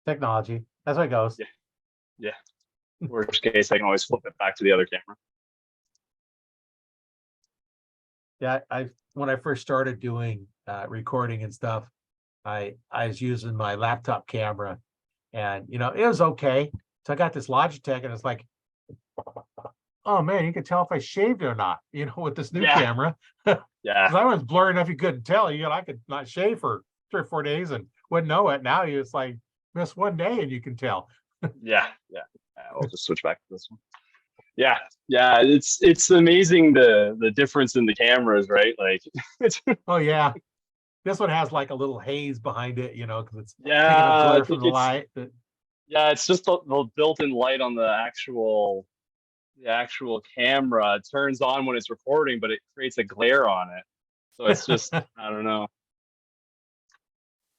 Technology. That's how it goes. Yeah. Worst case, I can always flip it back to the other camera. Yeah, when I first started doing recording and stuff, I was using my laptop camera, and it was okay. So I got this Logitech, and it's like, oh man, you could tell if I shaved it or not, with this new camera. Yeah. Because I was blurry enough you couldn't tell. I could not shave for 3 or 4 days and wouldn't know it. Now it's like miss one day and you can tell. Yeah. We'll just switch back to this one. Yeah. It's amazing the difference in the cameras, right? Like oh yeah. This one has like a little haze behind it, because it's taking a blur from the light. Yeah, it's just the built-in light on the actual camera. It turns on when it's recording, but it creates a glare on it. So it's just I don't know.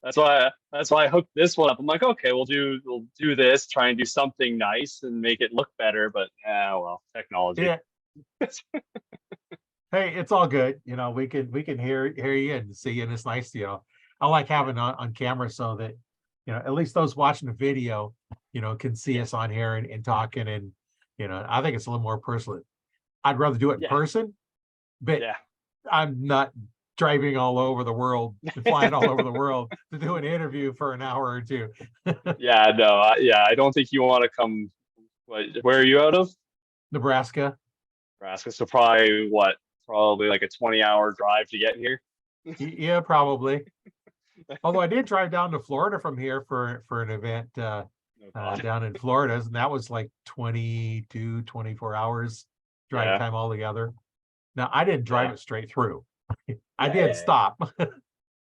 That's why I hooked this one up. I'm like, okay, we'll do this, try and do something nice and make it look better. But technology. Yeah. Hey, it's all good. We can hear you and see you, and it's nice. I like having on camera so that at least those watching the video, can see us on here and talking, and I think it's a little more personal. I'd rather do it in person, but I'm not driving all over the world, flying all over the world to do an interview for an hour or two. I don't think you want to come. Where are you out of? Nebraska. So probably like a 20-hour drive to get here. Yeah, probably. Although I did drive down to Florida from here for an event down in Florida, and that was like 24 hours drive time altogether. Now I didn't drive it straight through. I did stop.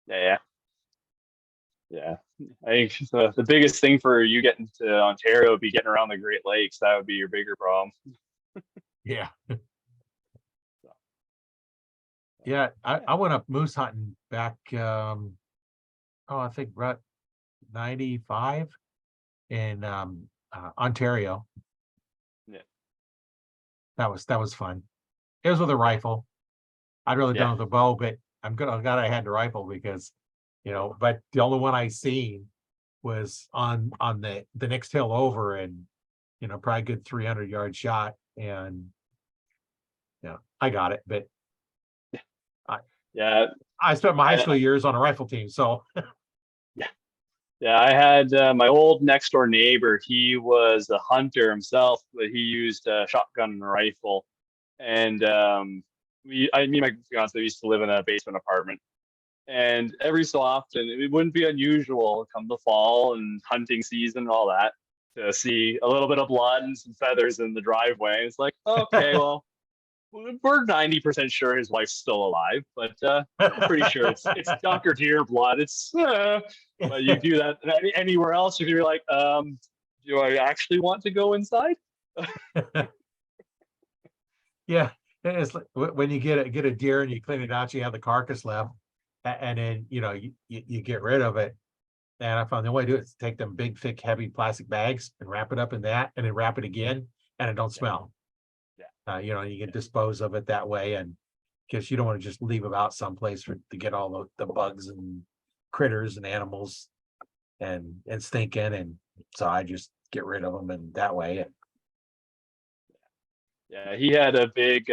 Yeah. I think the biggest thing for you getting to Ontario would be getting around the Great Lakes. That would be your bigger problem. Yeah. Yeah, I went up moose hunting back I think about 95 in Ontario. Yeah. That was fun. It was with a rifle. I'd really done with a bow, but I'm glad I had the rifle because, but the only one I seen was on the next hill over, and probably a good 300-yard shot, and I got it. But I spent my high school years on a rifle team, so Yeah, I had my old next door neighbor. He was a hunter himself, but he used a shotgun and a rifle. And me and my fiance, we used to live in a basement apartment. And every so often, it wouldn't be unusual come the fall and hunting season and all that to see a little bit of blood and some feathers in the driveway. It's like, okay, well, we're 90% sure his wife's still alive, but I'm pretty sure it's duck or deer blood. But you do that anywhere else, if you're like, do I actually want to go inside? Yeah, it's like when you get a deer and you clean it out, you have the carcass left, and then you get rid of it. And I found the only way to do it is to take them big, thick, heavy plastic bags and wrap it up in that, and then wrap it again, and it don't smell. Yeah. You can dispose of it that way, and because you don't want to just leave it out someplace to get all the bugs and critters and animals and stinking, and so I just get rid of them and that way. Yeah, he had a big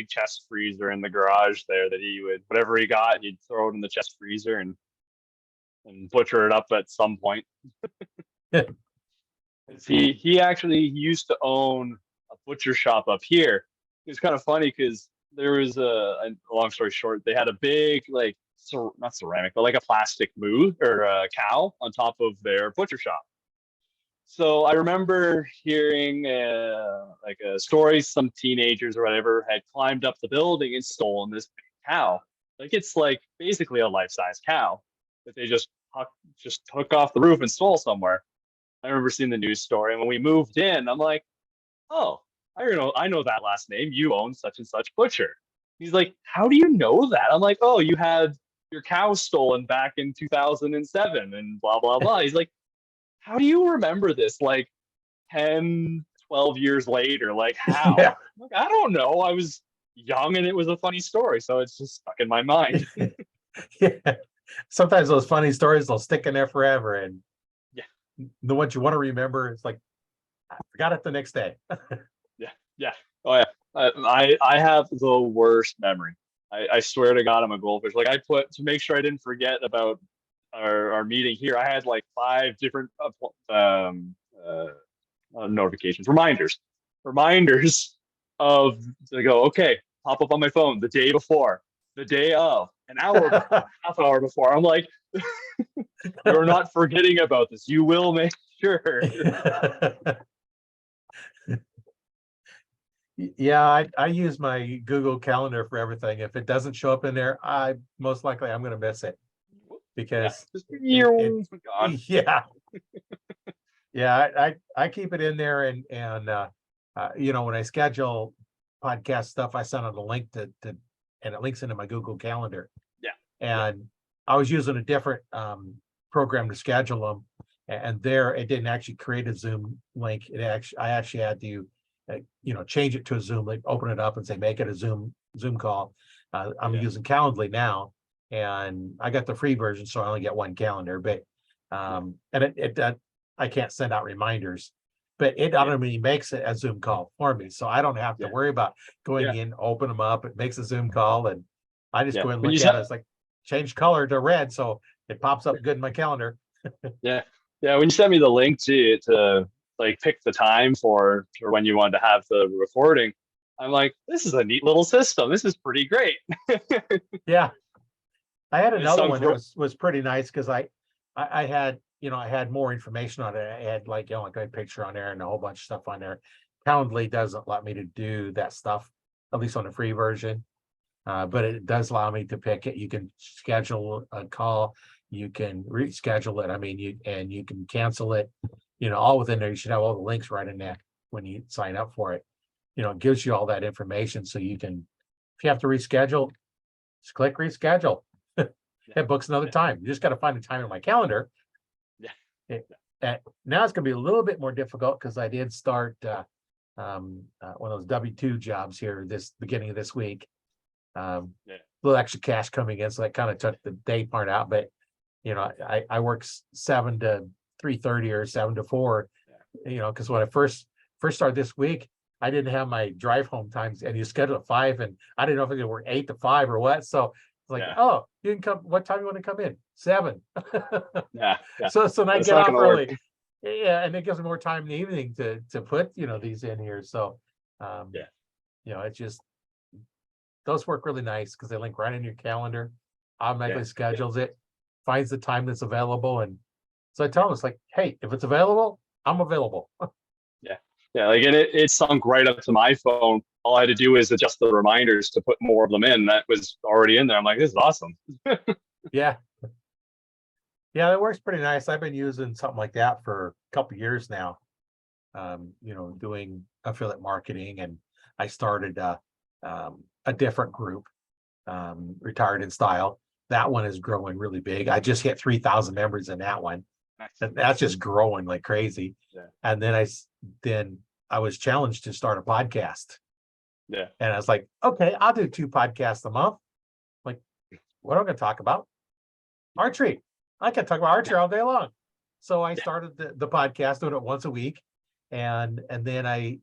chest freezer in the garage there that he would, whatever he got, he'd throw it in the chest freezer and butcher it up at some point. He actually used to own a butcher shop up here. It was kind of funny because there was a long story short, they had a big like not ceramic, but like a plastic moose or a cow on top of their butcher shop. So I remember hearing like a story, some teenagers or whatever had climbed up the building and stolen this big cow. Like it's like basically a life-size cow that they just took off the roof and stole somewhere. I remember seeing the news story, and when we moved in, I'm like, oh, I know that last name. You own such and such butcher. He's like, how do you know that? I'm like, oh, you had your cow stolen back in 2007 and blah, blah, blah. He's like, how do you remember this? Like 10, 12 years later, like how? Yeah. Like, I don't know. I was young and it was a funny story. So it's just stuck in my mind. Yeah. Sometimes those funny stories, they'll stick in there forever. And yeah, the ones you want to remember, it's like, I forgot it the next day. yeah. Oh yeah. I have the worst memory. I swear to God, I'm a goldfish. Like I put to make sure I didn't forget about our meeting here. I had like 5 different notifications, reminders of to go. Okay, pop up on my phone the day before, the day of, an hour before, half hour before. I'm like, you're not forgetting about this. You will make sure. Yeah, I use my Google Calendar for everything. If it doesn't show up in there, I'm going to miss it because gone. Yeah, yeah, I keep it in there, and when I schedule podcast stuff, I send out a link to and it links into my Google Calendar. Yeah, and I was using a different program to schedule them, and there it didn't actually create a Zoom link. I actually had to change it to a Zoom link, open it up and say make it a Zoom call. I'm using Calendly now, and I got the free version, so I only get one calendar, but and I can't send out reminders, but it automatically makes it a Zoom call for me, so I don't have to worry about going in, open them up. It makes a Zoom call, and I just go and look at it. It's like change color to red, so it pops up good in my calendar. Yeah. When you sent me the link to like pick the time for when you wanted to have the recording, I'm like, this is a neat little system. This is pretty great. Yeah. I had another one that was pretty nice because I had I had more information on it. I had like a picture on there and a whole bunch of stuff on there. Calendly doesn't let me to do that stuff, at least on the free version. But it does allow me to pick it. You can schedule a call, you can reschedule it. I mean, you can cancel it, all within there. You should have all the links right in there when you sign up for it. It gives you all that information, so you can, if you have to reschedule, just click reschedule. It books another time. You just got to find the time in my calendar. Now it's going to be a little bit more difficult because I did start one of those W-2 jobs here this beginning of this week. A little extra cash coming in, so that kind of took the day part out. But I work 7 to 3:30 or 7 to 4. Because when I first started this week, I didn't have my drive home times, and you schedule at 5, and I didn't know if it would work 8 to 5 or what. So like, Yeah. oh, you can come. What time you want to come in? 7. Yeah. Yeah. So I That's get not off gonna work. early. Yeah, and it gives me more time in the evening to put these in here. So Yeah. it's just those work really nice because they link right in your calendar, automatically Yeah. schedules it, finds the time that's available, and so I tell them it's like, hey, if it's available, I'm available. Yeah. Yeah. Like, and it sunk right up to my phone. All I had to do is adjust the reminders to put more of them in. That was already in there. I'm like, this is awesome. Yeah. Yeah, that works pretty nice. I've been using something like that for a couple of years now. Doing affiliate marketing, and I started a different group, Retired in Style. That one is growing really big. I just hit 3,000 members in that one. Nice. That's just growing like crazy. Yeah. And then I was challenged to start a podcast. Yeah. And I was like, okay, I'll do 2 podcasts a month. Like, what am I going to talk about? Archery. I can talk about archery all day long. So I started the podcast, doing it once a week. And then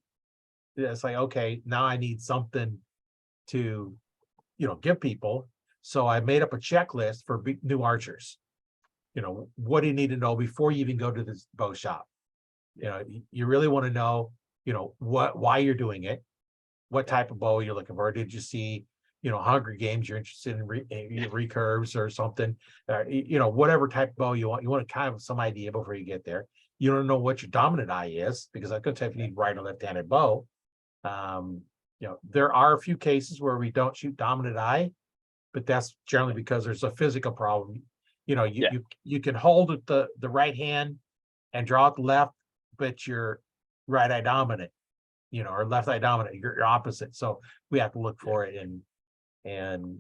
it's like, okay, now I need something to, give people. So I made up a checklist for new archers. What do you need to know before you even go to this bow shop? You really want to know, why you're doing it, what type of bow you're looking for. Did you see, Hunger Games, you're interested in recurves or something, whatever type of bow you want. You want to kind of some idea before you get there. You don't know what your dominant eye is, because I could tell if you need right or left-handed bow. There are a few cases where we don't shoot dominant eye, but that's generally because there's a physical problem. You can hold it the right hand and draw it the left, but you're right eye dominant, or left eye dominant, you're opposite. So we have to look for it. And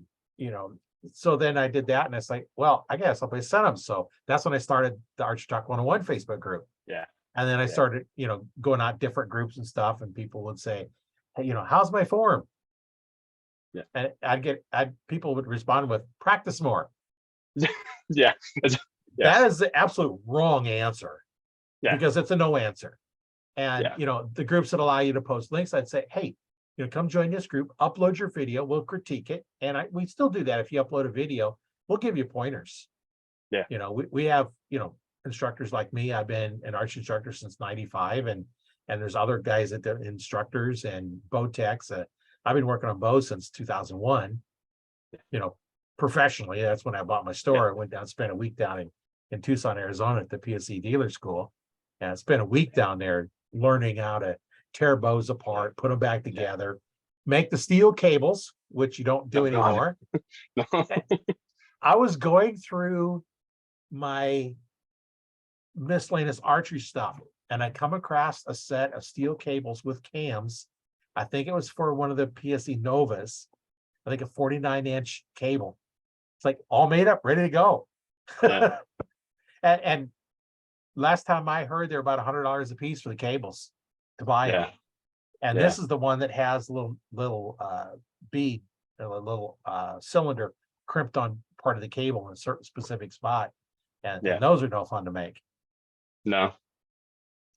so then I did that, and it's like, well, I guess I'll send them. So that's when I started the Archery Talk 101 Facebook group. Yeah. And then I started, going out different groups and stuff, and people would say, hey, how's my form? Yeah. And people would respond with, practice more. Yeah. That is the absolute wrong answer, because it's a no answer. And, the groups that allow you to post links, I'd say, hey, come join this group, upload your video, we'll critique it. And we still do that. If you upload a video, we'll give you pointers. Yeah. We have, instructors like me. I've been an archery instructor since 95, and there's other guys that they're instructors and bow techs. I've been working on bows since 2001, professionally. That's when I bought my store. I went down, spent a week down in Tucson, Arizona at the PSE dealer school. And I spent a week down there learning how to tear bows apart, put them back together, make the steel cables, which you don't do anymore. No. I was going through my miscellaneous archery stuff, and I come across a set of steel cables with cams. I think it was for one of the PSE Novas. I think a 49-inch cable. It's like all made up, ready to go. Yeah. and last time I heard, they're about $100 a piece for the cables to buy them. And this is the one that has a little bead, a little cylinder crimped on part of the cable in a certain specific spot. And those are no fun to make. No.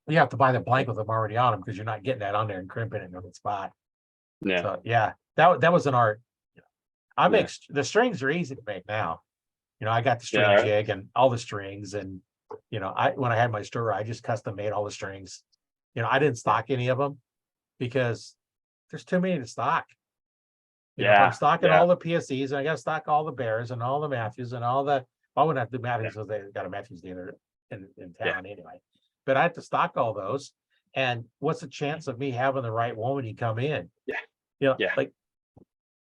You have to buy the blank with them already on them, because you're not getting that on there and crimping it in the spot. Yeah. So that was an art. I make the strings are easy to make now. I got the string jig and all the strings, and when I had my store, I just custom made all the strings. I didn't stock any of them because there's too many to stock. If I'm stocking all the PSEs, and I got to stock all the Bears and all the Matthews and all the. I wouldn't have to do Matthews because they got a Matthews dealer in town anyway. But I had to stock all those. And what's the chance of me having the right one when you come in? Like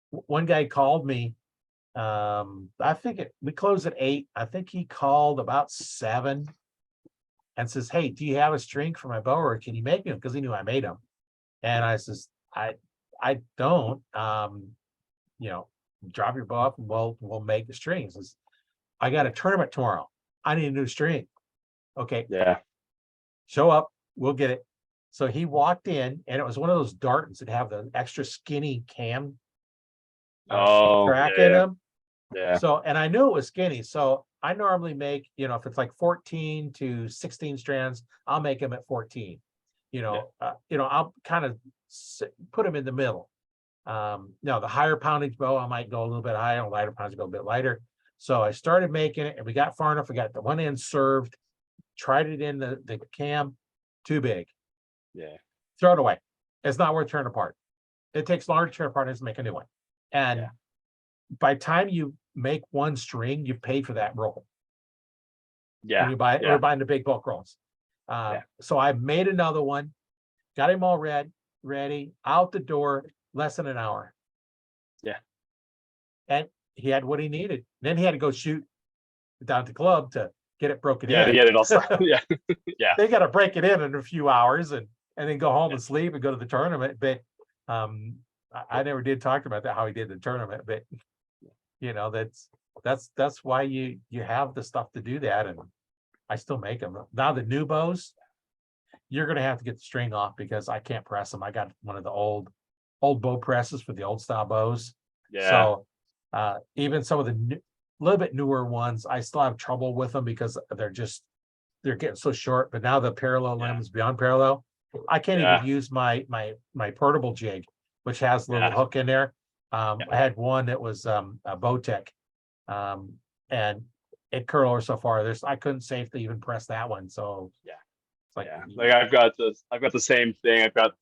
one guy called me. I think we closed at 8. I think he called about 7 and says, hey, do you have a string for my bow, or can you make them? Because he knew I made them. And I says, I don't. Drop your bow off and we'll make the strings. I got a tournament tomorrow. I need a new string. Okay. Yeah. Show up, we'll get it. So he walked in, and it was one of those Dartons that have the extra skinny cam track in them. Yeah. So, and I knew it was skinny. So I normally make, if it's like 14 to 16 strands, I'll make them at 14. I'll kind of put them in the middle. Now the higher poundage bow, I might go a little bit higher, and lighter poundage go a bit lighter. So I started making it, and we got far enough. We got the one end served, tried it in the cam, too big. Yeah. Throw it away. It's not worth tearing apart. It takes longer to tear apart than to make a new one. And by the time you make one string, you pay for that roll. Yeah. When you buy, we're buying the big bulk rolls. So I made another one, got him all ready, out the door, less than an hour. Yeah. And he had what he needed. Then he had to go shoot down at the club to get it broken Yeah, in. to get it all started. Yeah. Yeah. They got to break it in a few hours and then go home and sleep and go to the tournament. But I never did talk about that, how he did the tournament, but you know, that's why you have the stuff to do that. And I still make them. Now the new bows, you're going to have to get the string off because I can't press them. I got one of the old bow presses for the old style bows. Yeah. So even some of the little bit newer ones, I still have trouble with them because they're getting so short. But now the parallel limbs beyond parallel, I can't even use my portable jig, which has a little hook in there. I had one that was a Bowtech, and it curled over so far. I couldn't safely even press that one. So it's like I've got the same thing. I've got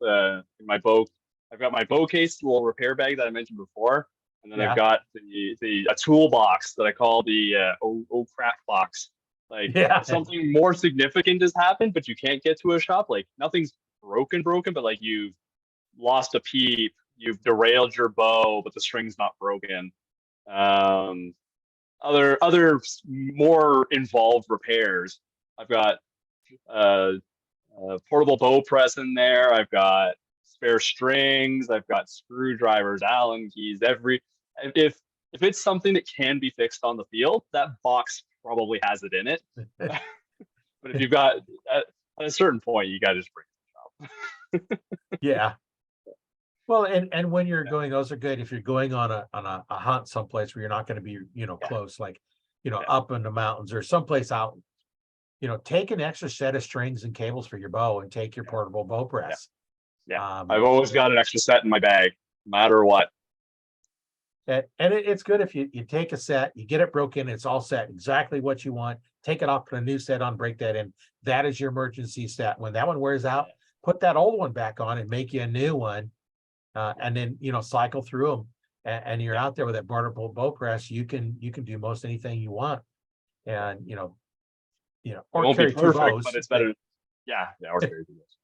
my bow case, the little repair bag that I mentioned before, and then I've got a toolbox that I call the oh crap box. Like something more significant has happened, but you can't get to a shop. Like nothing's broken, but like you've lost a peep, you've derailed your bow, but the string's not broken. Other more involved repairs. I've got a portable bow press in there. I've got spare strings. I've got screwdrivers, Allen keys. If it's something that can be fixed on the field, that box probably has it in it. But if you've got at a certain point, you got to just bring it to the shop. Yeah. Well, and when you're going, those are good if you're going on a hunt someplace where you're not going to be, close, like, up in the mountains or someplace out, take an extra set of strings and cables for your bow and take your portable bow press. Yeah. I've always got an extra set in my bag, no matter what. And it's good if you take a set, you get it broken, it's all set exactly what you want, take it off, put a new set on, break that in. That is your emergency set. When that one wears out, put that old one back on and make you a new one. And then, cycle through them and you're out there with that portable bow press. You can do most anything you want. And, or carry two bows. But it's better. Or carry two bows.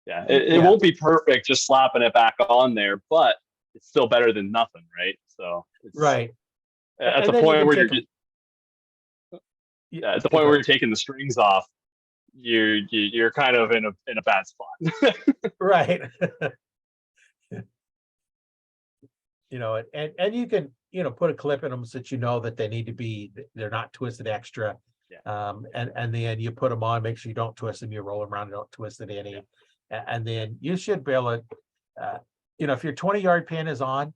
Yeah. It won't be perfect just slapping it back on there, but it's still better than nothing, right? So right. At the point where you're taking the strings off, you're kind of in a bad spot. Right. And you can, put a clip in them so that that they need to be, they're not twisted extra. And then you put them on, make sure you don't twist them, you roll them around, don't twist it any. And then you should be able to, if your 20-yard pin is on,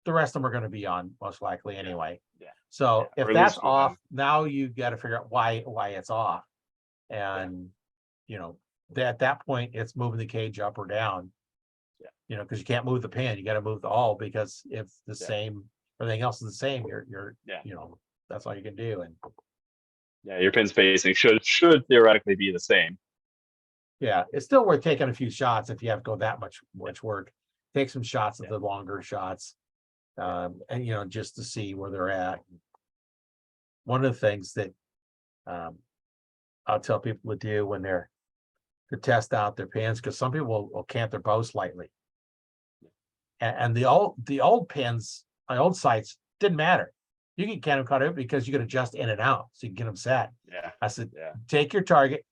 the rest of them are going to be on most likely anyway. So if that's off, now you got to figure out why it's off. And, at that point, it's moving the cage up or down. Because you can't move the pin, you got to move the awl because if the same, everything else is the same, you're that's all you can do. And your pin spacing should theoretically be the same. Yeah, it's still worth taking a few shots if you have to go that much work. Take some shots of the longer shots, and just to see where they're at. One of the things that I'll tell people to do when they're to test out their pins, because some people will cant their bow slightly. And the old pins, my old sights didn't matter. You can cant them cut out because you can adjust in and out, so you can get them set. I said, take your target,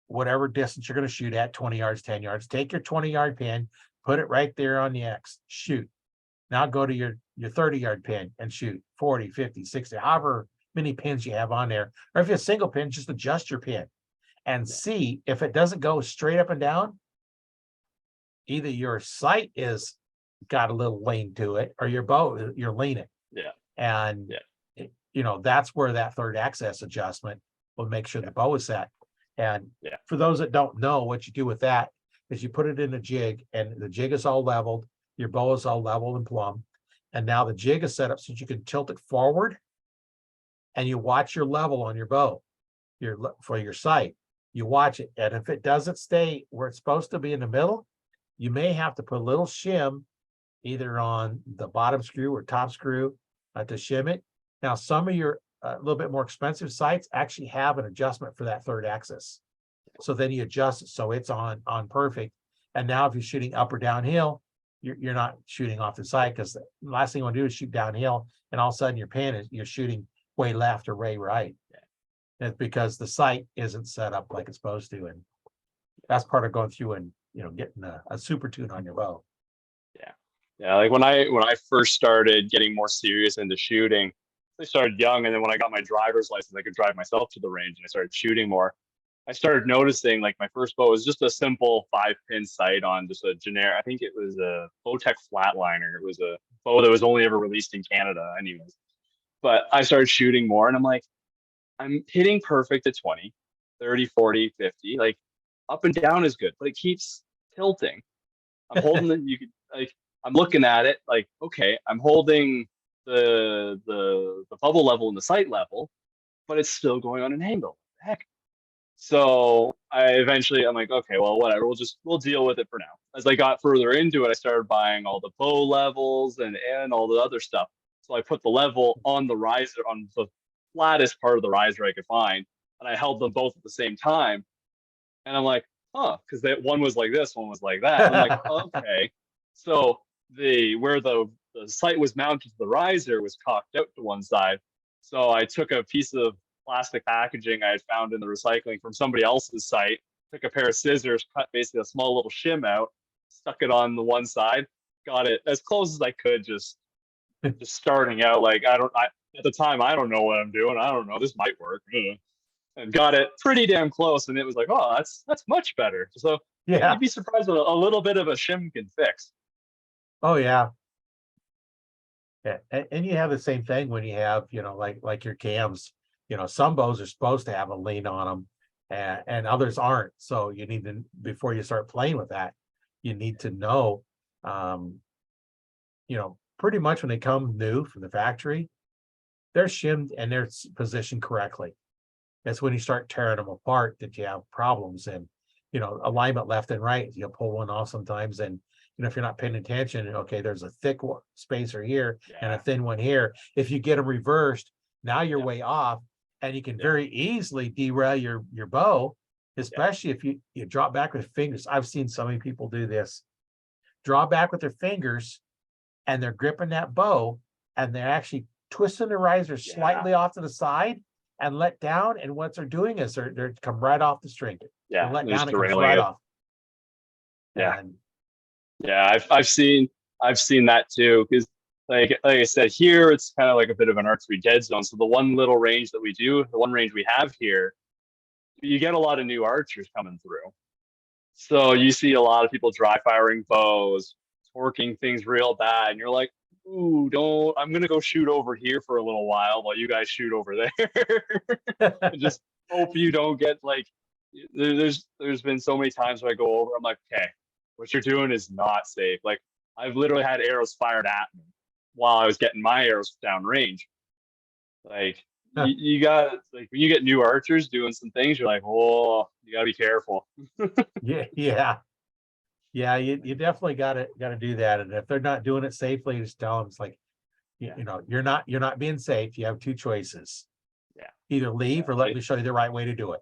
whatever distance you're going to shoot at, 20 yards, 10 yards, take your 20-yard pin, put it right there on the X, shoot. Now go to your 30-yard pin and shoot 40, 50, 60, however many pins you have on there. Or if you have a single pin, just adjust your pin and see if it doesn't go straight up and down, either your sight is got a little lean to it or your bow, you're leaning. And that's where that third access adjustment will make sure the bow is set. And for those that don't know, what you do with that is you put it in a jig, and the jig is all leveled. Your bow is all level and plumb. And now the jig is set up so you can tilt it forward and you watch your level on your bow, for your sight. You watch it. And if it doesn't stay where it's supposed to be in the middle, you may have to put a little shim either on the bottom screw or top screw to shim it. Now, some of your a little bit more expensive sights actually have an adjustment for that third axis. So then you adjust it so it's on perfect. And now if you're shooting up or downhill, you're not shooting off the sight, because the last thing you want to do is shoot downhill and all of a sudden you're shooting way left or way right. And it's because the sight isn't set up like it's supposed to. And that's part of going through and getting a super tune on your bow. Yeah, like when I first started getting more serious into shooting, I started young, and then when I got my driver's license, I could drive myself to the range and I started shooting more. I started noticing, like, my first bow was just a simple 5-pin sight on just a generic, I think it was a Bowtech Flatliner. It was a bow that was only ever released in Canada anyways. But I started shooting more and I'm like, I'm hitting perfect at 20, 30, 40, 50. Like, up and down is good, but it keeps tilting. I'm holding it, you could, like, I'm looking at it like, okay, I'm holding the bubble level and the sight level, but it's still going on an angle. Heck. So I'm like, okay, well, whatever. We'll deal with it for now. As I got further into it, I started buying all the bow levels and all the other stuff. So I put the level on the riser, on the flattest part of the riser I could find, and I held them both at the same time. And I'm like, because one was like this, one was like that. And I'm like, okay. So where the sight was mounted to the riser was cocked out to one side. So I took a piece of plastic packaging I had found in the recycling from somebody else's sight, took a pair of scissors, cut basically a small little shim out, stuck it on the one side, got it as close as I could, just starting out. Like, at the time, I don't know what I'm doing. I don't know, this might work. And got it pretty damn close, and it was like, oh, that's much better. So Yeah. you'd be surprised what a little bit of a shim can fix. Oh yeah. Yeah. And you have the same thing when you have, like your cams, some bows are supposed to have a lean on them and others aren't. So you need to, before you start playing with that, you need to know, pretty much when they come new from the factory, they're shimmed and they're positioned correctly. That's when you start tearing them apart that you have problems. And, alignment left and right, you'll pull one off sometimes. And, if you're not paying attention, okay, there's a thick spacer here and a thin one here. If you get them reversed, now you're way off, and you can very easily derail your bow, especially if you drop back with fingers. I've seen so many people do this. Draw back with their fingers and they're gripping that bow and they're actually twisting the riser slightly off to the side and let down. And what they're doing is they're come right off the string. Yeah, let they're down, just it comes derailing right it. off. Yeah. And, yeah, I've seen that too, because like I said, here it's kind of like a bit of an archery dead zone. So the one range we have here, you get a lot of new archers coming through. So you see a lot of people dry firing bows, torquing things real bad, and you're like, ooh, I'm gonna go shoot over here for a little while you guys shoot over there. And just hope you don't get, like, there's been so many times where I go over, I'm like, okay, what you're doing is not safe. Like, I've literally had arrows fired at me while I was getting my arrows down range. Like, you got, like, when you get new archers doing some things, you're like, oh, you gotta be careful. yeah. You definitely gotta do that. And if they're not doing it safely, just tell them, it's like, you're not being safe. You have two choices. Yeah. Either leave or let me show you the right way to do it.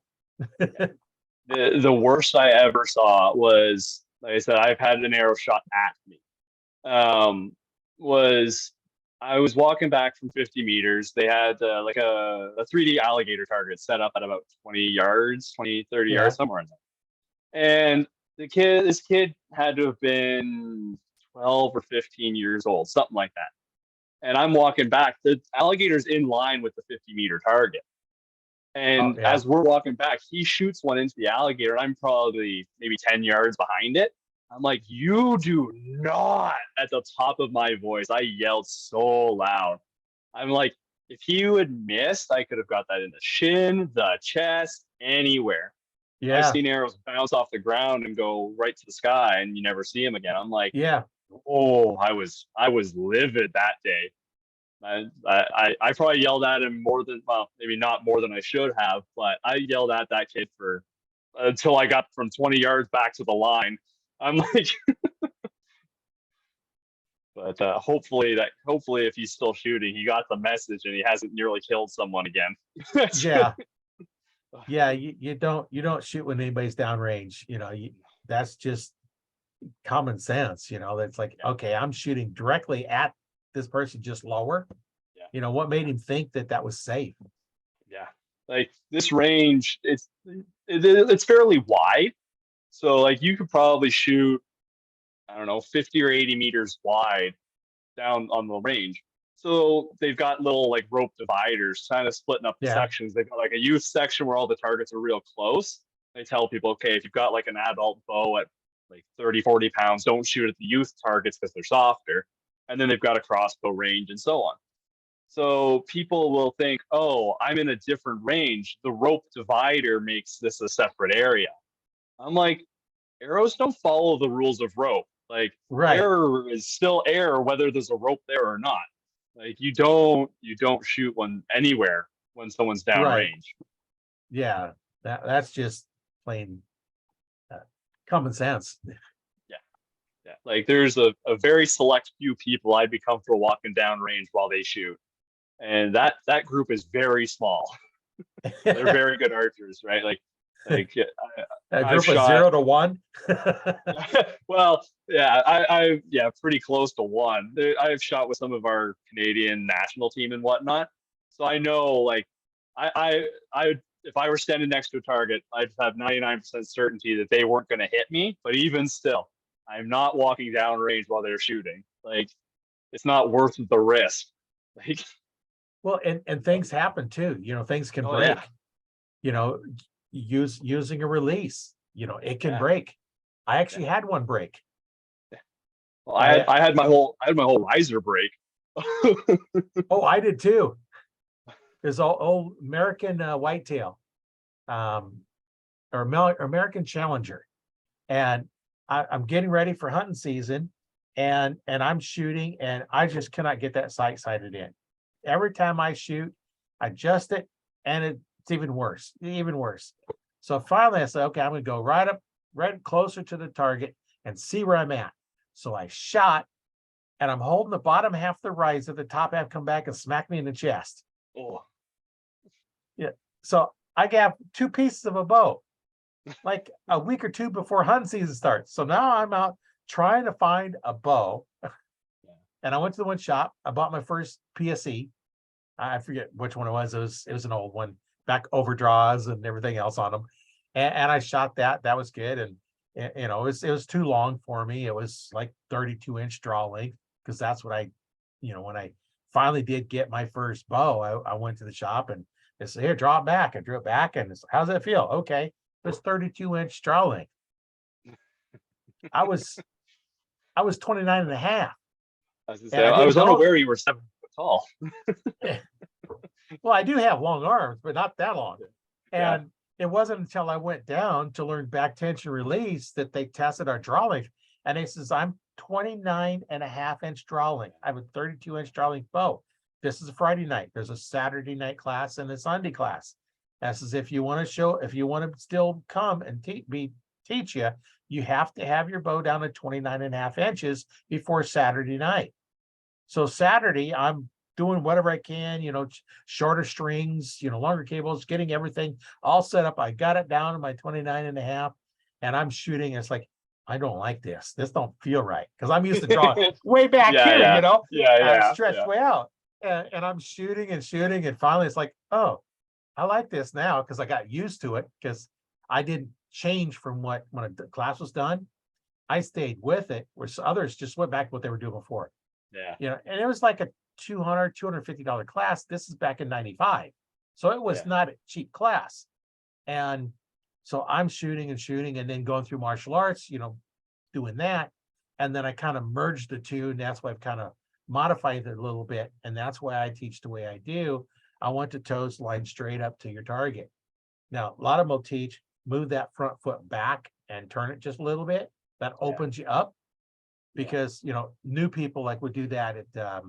The worst I ever saw was, like I said, I've had an arrow shot at me. Was I was walking back from 50 meters. They had like a 3D alligator target set up at about 20 yards, 20, 30 yards, somewhere in there. And this kid had to have been 12 or 15 years old, something like that. And I'm walking back. The alligator's in line with the 50-meter target. And as we're walking back, he shoots one into the alligator. I'm probably maybe 10 yards behind it. I'm like, you do not, at the top of my voice. I yelled so loud. I'm like, if he had missed, I could have got that in the shin, the chest, anywhere. I've seen arrows bounce off the ground and go right to the sky, and you never see them again. I'm like, Oh, I was livid that day. I probably yelled at him more than, well, maybe not more than I should have, but I yelled at that kid for until I got from 20 yards back to the line. I'm like, but hopefully if he's still shooting, he got the message and he hasn't nearly killed someone again. Yeah. Yeah, you don't shoot when anybody's downrange. That's just common sense. That's like, okay, I'm shooting directly at this person, just lower. Yeah. What made him think that that was safe? Yeah, like this range, it's fairly wide, so like you could probably shoot, I don't know, 50 or 80 meters wide down on the range. So they've got little like rope dividers kind of splitting up the Yeah, sections. They've got like a youth section where all the targets are real close. They tell people, okay, if you've got like an adult bow at like 30, 40 pounds, don't shoot at the youth targets because they're softer. And then they've got a crossbow range and so on. So people will think, oh, I'm in a different range. The rope divider makes this a separate area. I'm like, arrows don't follow the rules of rope. Like right. air is still air whether there's a rope there or not. Like you don't shoot one anywhere when someone's Right. downrange. Yeah, that's just plain common sense. Yeah. Yeah. Like there's a very select few people I'd be comfortable walking downrange while they shoot. And that group is very small. They're very good archers, right? Like A I've group of shot 0 to 1. well, yeah, yeah, pretty close to one. I've shot with some of our Canadian national team and whatnot, so I know like I if I were standing next to a target, I'd have 99% certainty that they weren't going to hit me. But even still, I'm not walking down range while they're shooting. Like it's not worth the risk. Like Well, and things happen too. Things can oh break. yeah, Using a release. It can yeah. break. I Yeah. actually had one break. Well, I had my whole riser break. Oh, I did too. There's old American whitetail, or American Challenger, and I'm getting ready for hunting season, and I'm shooting, and I just cannot get that sight sighted in. Every time I shoot, I adjust it, and it's even worse. So finally, I said, okay, I'm going to go right closer to the target and see where I'm at. So I shot, and I'm holding the bottom half of the riser, the top half come back and smack me in the chest. Oh. Yeah. So I got 2 pieces of a bow, like a week or 2 before hunting season starts. So now I'm out trying to find a bow. And I went to the one shop. I bought my first PSE. I forget which one it was. It was an old one, back overdraws and everything else on them. And I shot that. That was good. And it was too long for me. It was like 32-inch draw length, because that's what when I finally did get my first bow, I went to the shop and they said, here, draw it back. I drew it back, and how's that feel? Okay, it's 32-inch draw length. I was 29 and a half. I was unaware you were 7 foot tall. Well, I do have long arms, but not that long. Yeah. And it wasn't until I went down to learn back tension release that they tested our draw length. And it says, I'm 29 and a half inch draw length. I have a 32-inch draw length bow. This is a Friday night. There's a Saturday night class and a Sunday class. That says, if you want to still come and teach you, you have to have your bow down at 29 and a half inches before Saturday night. So Saturday, I'm doing whatever I can, shorter strings, longer cables, getting everything all set up. I got it down to my 29 and a half, and I'm shooting. It's like, I don't like this. This don't feel right, because I'm used to drawing way back here, stretched way out. And I'm shooting and shooting. And finally it's like, oh, I like this now, because I got used to it, because I didn't change from when the class was done. I stayed with it, where others just went back to what they were doing before. Yeah. And it was like a $250 class. This is back in 95. So it was not a cheap class. And so I'm shooting and then going through martial arts, doing that. And then I kind of merged the two, and that's why I've kind of modified it a little bit. And that's why I teach the way I do. I want the toes line straight up to your target. Now, a lot of them will teach, move that front foot back and turn it just a little bit. That opens you up. because, new people like would do that at,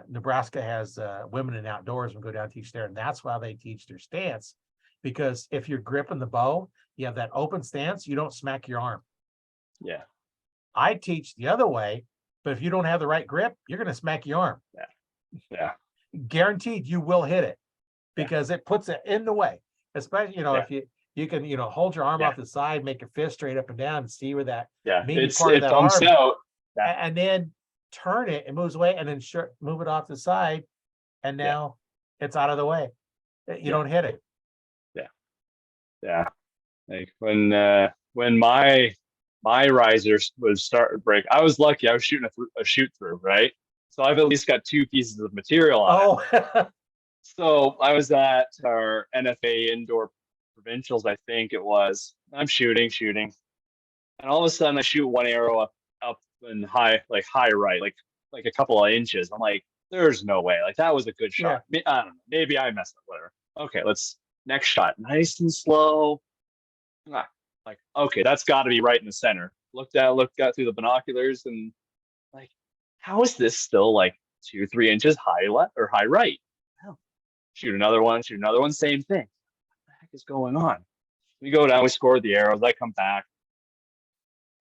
Nebraska has women in outdoors and go down and teach there. And that's why they teach their stance. Because if you're gripping the bow, you have that open stance, you don't smack your arm. Yeah. I teach the other way, but if you don't have the right grip, you're going to smack your arm. Yeah. Guaranteed you will hit it because it puts it in the way. Especially, if you can, hold your arm off the side, make your fist straight up and down and see where that maybe part of that bumps arm out. and then turn it and moves away and then move it off the side. And now it's out of the way. You don't hit it. Yeah. Like when my riser was starting to break, I was lucky. I was shooting a shoot through, right? So I've at least got 2 pieces of material on it. So I was at our NFA indoor provincials, I think it was. I'm shooting, and all of a sudden I shoot one arrow up and high right, like a couple of inches. I'm like, there's no way. Like that was a good shot. I don't know. Maybe I messed up. Whatever. Okay, let's next shot. Nice and slow. Like, okay, that's got to be right in the center. Looked out through the binoculars and like, how is this still like 2-3 inches high left or high right? Hell, shoot another one, same thing. What the heck is going on? We go down, we score the arrows, I come back.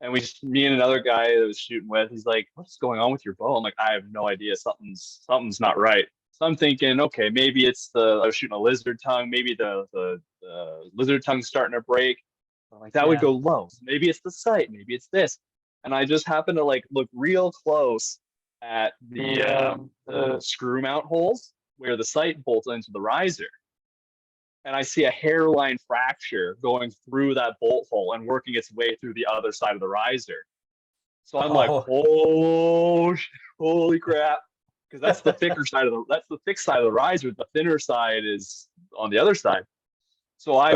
And me and another guy that was shooting with, he's like, what's going on with your bow? I'm like, I have no idea. Something's not right. So I'm thinking, okay, maybe it's I was shooting a lizard tongue. Maybe the lizard tongue's starting to break. I'm like, that would go low. So maybe it's the sight. Maybe it's this. And I just happened to like look real close at the screw mount holes where the sight bolts into the riser. And I see a hairline fracture going through that bolt hole and working its way through the other side of the riser. So I'm like, holy crap. Because that's the thicker side of that's the thick side of the riser. The thinner side is on the other side. So I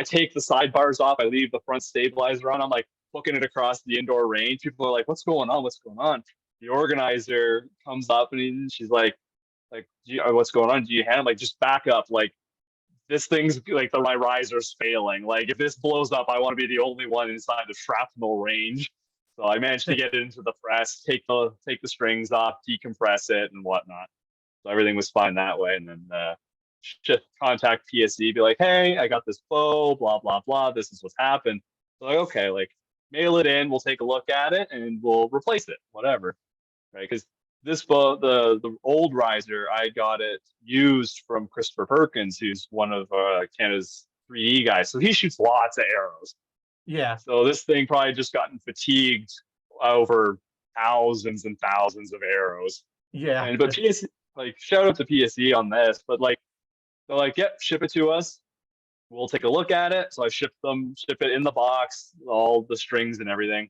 take the sidebars off. I leave the front stabilizer on. I'm like hooking it across the indoor range. People are like, what's going on? What's going on? The organizer comes up and she's like, what's going on? Do you hand? I'm like, just back up. Like, this thing's like my riser's failing. Like, if this blows up, I want to be the only one inside the shrapnel range. So I managed to get it into the press, take the strings off, decompress it, and whatnot. So everything was fine that way. And then contact PSE, be like, hey, I got this bow, blah blah blah. This is what's happened. So like, okay, like mail it in. We'll take a look at it and we'll replace it, whatever, right? Because this bow, the old riser, I got it used from Christopher Perkins, who's one of Canada's 3D guys. So he shoots lots of arrows. Yeah. So this thing probably just gotten fatigued over thousands and thousands of arrows. Yeah. But PSE, like, shout out to PSE on this, but like, they're like, yep, ship it to us. We'll take a look at it. So I ship it in the box, all the strings and everything.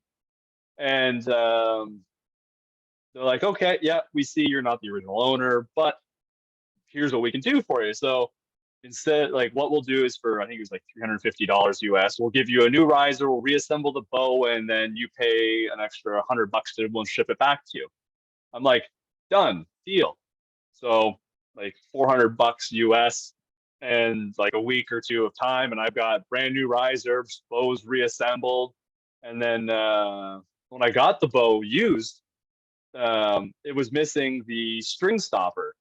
And they're like, okay, yeah, we see you're not the original owner, but here's what we can do for you. So instead, like, what we'll do is I think it was like $350 US. We'll give you a new riser, we'll reassemble the bow, and then you pay an extra $100 to we'll ship it back to you. I'm like, done, deal. So like $400 US and like a week or two of time, and I've got brand new risers, bows reassembled. And then when I got the bow used, it was missing the string stopper,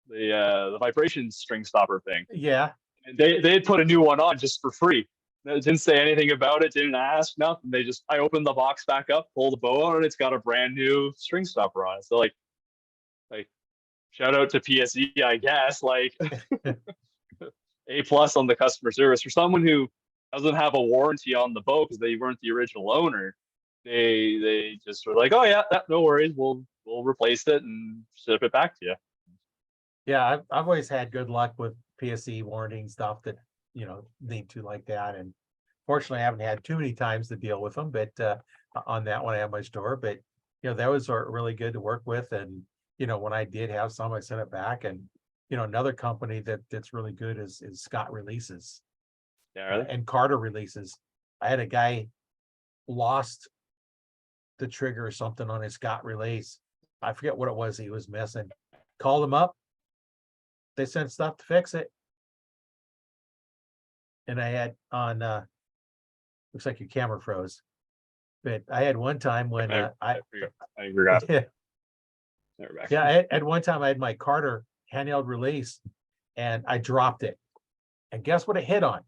the vibration string stopper thing. Yeah. And they had put a new one on just for free. They didn't say anything about it, didn't ask, nothing. I opened the box back up, pulled the bow out, and it's got a brand new string stopper on it. So like shout out to PSE, I guess, like A+ on the customer service. For someone who doesn't have a warranty on the bow because they weren't the original owner, they just were like, oh yeah, no worries, we'll replace it and ship it back to you. Yeah, I've always had good luck with PSE warranting stuff that need to like that, and fortunately I haven't had too many times to deal with them, but on that one at my store. But those are really good to work with, and when I did have some, I sent it back. And another company that's really good is Scott Releases. And Carter Releases. I had a guy lost the trigger or something on his Scott release. I forget what it was he was missing. Called him up. They sent stuff to fix it. And I had on looks like your camera froze. but I had one time when I forgot. yeah, Never back. yeah, at one time I had my Carter handheld release and I dropped it. And guess what it hit on?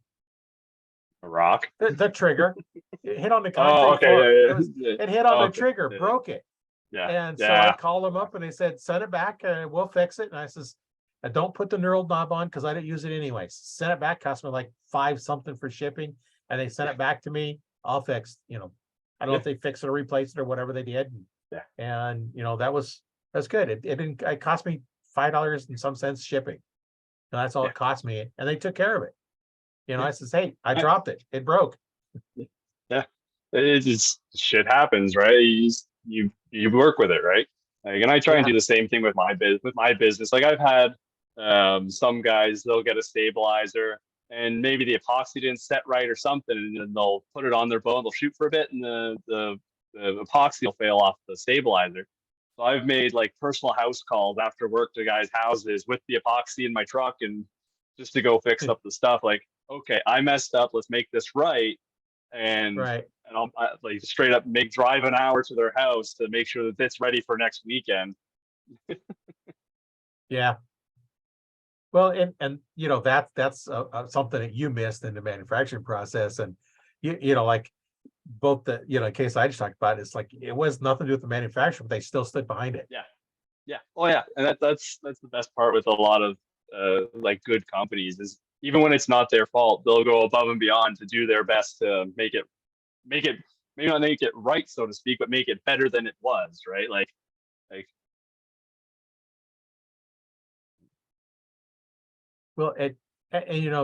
A rock. The trigger. It hit on the Oh, concrete okay. floor. Yeah. It hit on the Okay. trigger, Yeah. broke it. Yeah. And so I Yeah. called them up and they said, send it back and we'll fix it. And I says, don't put the knurled knob on because I didn't use it anyway. Send it back, cost me like $5 something for shipping. And they sent it back to me. I'll fix, I don't know if they fix it or replace it or whatever they did. Yeah. And that's good. It cost me $5 and some cents shipping. And that's all it cost me. And they took care of it. I says, hey, I dropped it. It broke. Yeah. It just shit happens, right? You work with it, right? Like, and I try and do the same thing with my business. Like I've had some guys, they'll get a stabilizer and maybe the epoxy didn't set right or something, and then they'll put it on their bow and they'll shoot for a bit and the epoxy will fail off the stabilizer. So I've made like personal house calls after work to guys' houses with the epoxy in my truck and just to go fix up the stuff. Like, okay, I messed up. Let's make this right. And I'll like straight up drive an hour to their house to make sure that it's ready for next weekend. Yeah. Well, and that's something that you missed in the manufacturing process, and like both the case I just talked about, it's like it was nothing to do with the manufacturer, but they still stood behind it. Yeah. Oh yeah, and that's the best part with a lot of like good companies is even when it's not their fault, they'll go above and beyond to do their best to make it maybe not make it right, so to speak, but make it better than it was, right? Like Well, and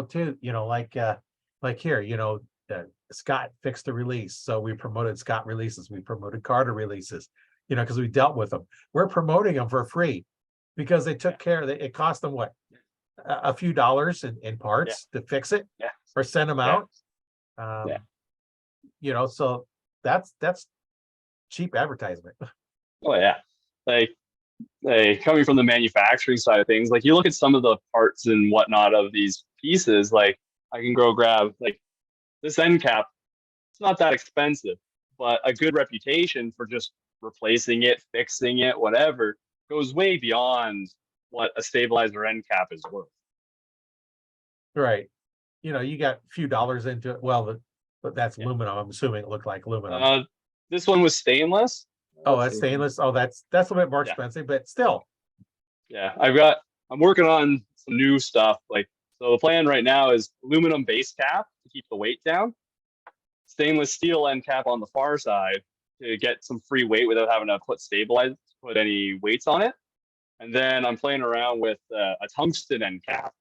too, like here, Scott fixed the release, so we promoted Scott releases, we promoted Carter releases, because we dealt with them. We're promoting them for free because they took care of it. It cost them what, a few dollars in parts to fix it or send them out. So that's cheap advertisement. Oh yeah, like coming from the manufacturing side of things, like you look at some of the parts and whatnot of these pieces, like I can go grab like this end cap. It's not that expensive, but a good reputation for just replacing it, fixing it, whatever, goes way beyond what a stabilizer end cap is worth. Right. You got a few dollars into it. Well, but that's aluminum. I'm assuming it looked like aluminum. This one was stainless. Oh, that's stainless. Oh, that's a little bit more expensive, but still. Yeah, I'm working on some new stuff. Like, so the plan right now is aluminum base cap to keep the weight down, stainless steel end cap on the far side to get some free weight without having to put any weights on it. And then I'm playing around with a tungsten end cap.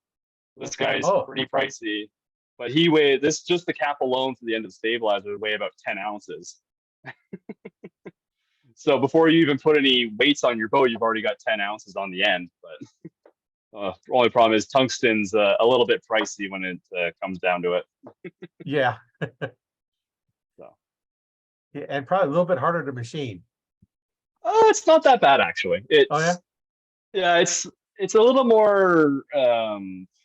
This guy's pretty pricey, but just the cap alone for the end of the stabilizer would weigh about 10 ounces. So before you even put any weights on your bow, you've already got 10 ounces on the end. But the only problem is tungsten's a little bit pricey when it comes down to it. Yeah. So. Yeah, and probably a little bit harder to machine. Oh, it's not that bad actually. Yeah, it's a little more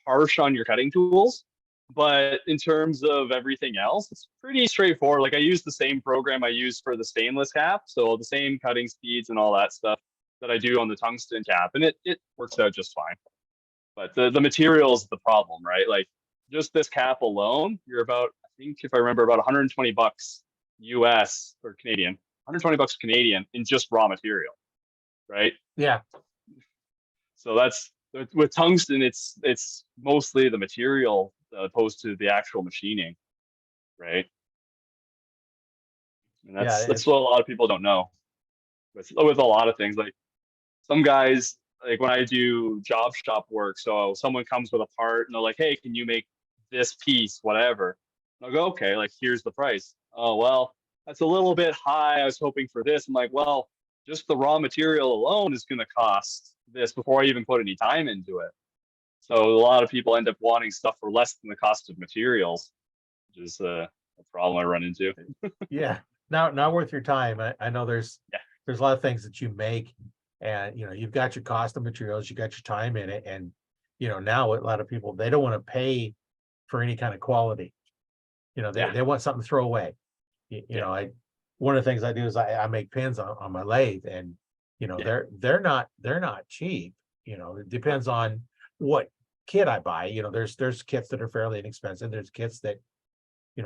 harsh on your cutting tools, but in terms of everything else, it's pretty straightforward. Like I use the same program I use for the stainless cap, so the same cutting speeds and all that stuff that I do on the tungsten cap, and it works out just fine. But the material is the problem, right? Like just this cap alone, you're about, I think if I remember, about 120 bucks US or Canadian, 120 bucks Canadian in just raw material, right? Yeah. So that's with tungsten, it's mostly the material opposed to the actual machining, right? And that's what a lot of people don't know. With a lot of things, like some guys, like when I do job shop work, so someone comes with a part and they're like, "Hey, can you make this piece, whatever?" And I'll go, "Okay, like here's the price." "Oh, well, that's a little bit high. I was hoping for this." I'm like, "Well, just the raw material alone is going to cost this before I even put any time into it." So a lot of people end up wanting stuff for less than the cost of materials, which is a problem I run into. Yeah, not worth your time. I know there's a lot of things that you make, and you've got your cost of materials, you got your time in it, and now a lot of people, they don't want to pay for any kind of quality. They want something to throw away. one of the things I do is I make pins on my lathe, and Yeah. they're not cheap. It depends on what kit I buy. There's kits that are fairly inexpensive. There's kits that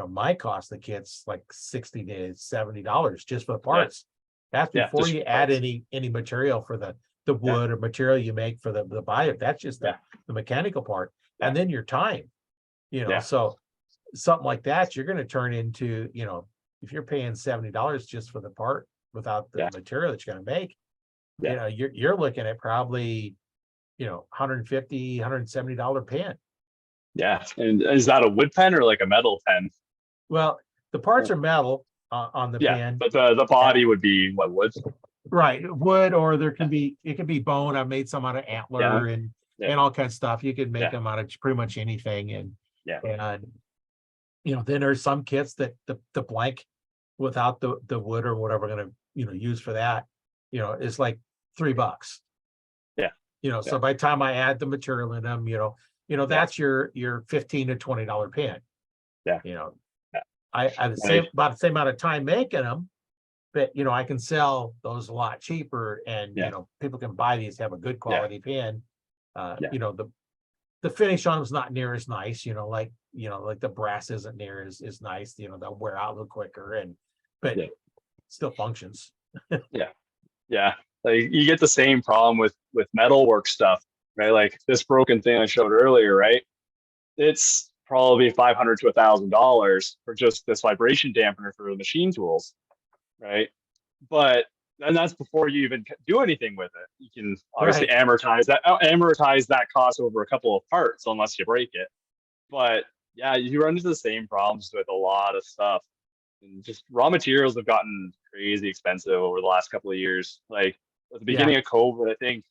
might cost the kits like $60 to $70 just for the Yeah. parts. That's Yeah. before Just you add parts. any material for the Yeah. wood or material you make for the bio. That's just Yeah. the mechanical part, Yeah. and then your time. Yeah. So something like that, you're going to turn into, if you're paying $70 just for the part without the Yeah. material that you're going to make, Yeah. you're looking at probably, $150, $170 pen. Yeah. And is that a wood pen or like a metal pen? Well, the parts are metal on the Yeah, pen. but the body would be what, wood? Right, wood, or it can be bone. I've made some out of Yeah. antler and Yeah. all kinds of stuff. You can make Yeah. them out of pretty much anything. And Yeah. then there's some kits that the blank without the wood or whatever we're gonna use for that, is like $3. Yeah. So by the time I add the material in them, that's your $15 to $20 pen. Yeah. Yeah. I about the same amount of time making them, but I can sell those a lot cheaper, and Yeah. people can buy these, have a good quality pen. Yeah. The finish on them is not near as nice, like the brass isn't near as nice, they'll wear out a little quicker, but Yeah. still functions. Yeah. Yeah. Like you get the same problem with metalwork stuff, right? Like this broken thing I showed earlier, right? It's probably $500 to $1,000 for just this vibration dampener for the machine tools, right? But and that's before you even do anything with it. You can obviously Right. amortize that cost over a couple of parts unless you break it. But yeah, you run into the same problems with a lot of stuff. And just raw materials have gotten crazy expensive over the last couple of years. Like at the Yeah. beginning of COVID, I think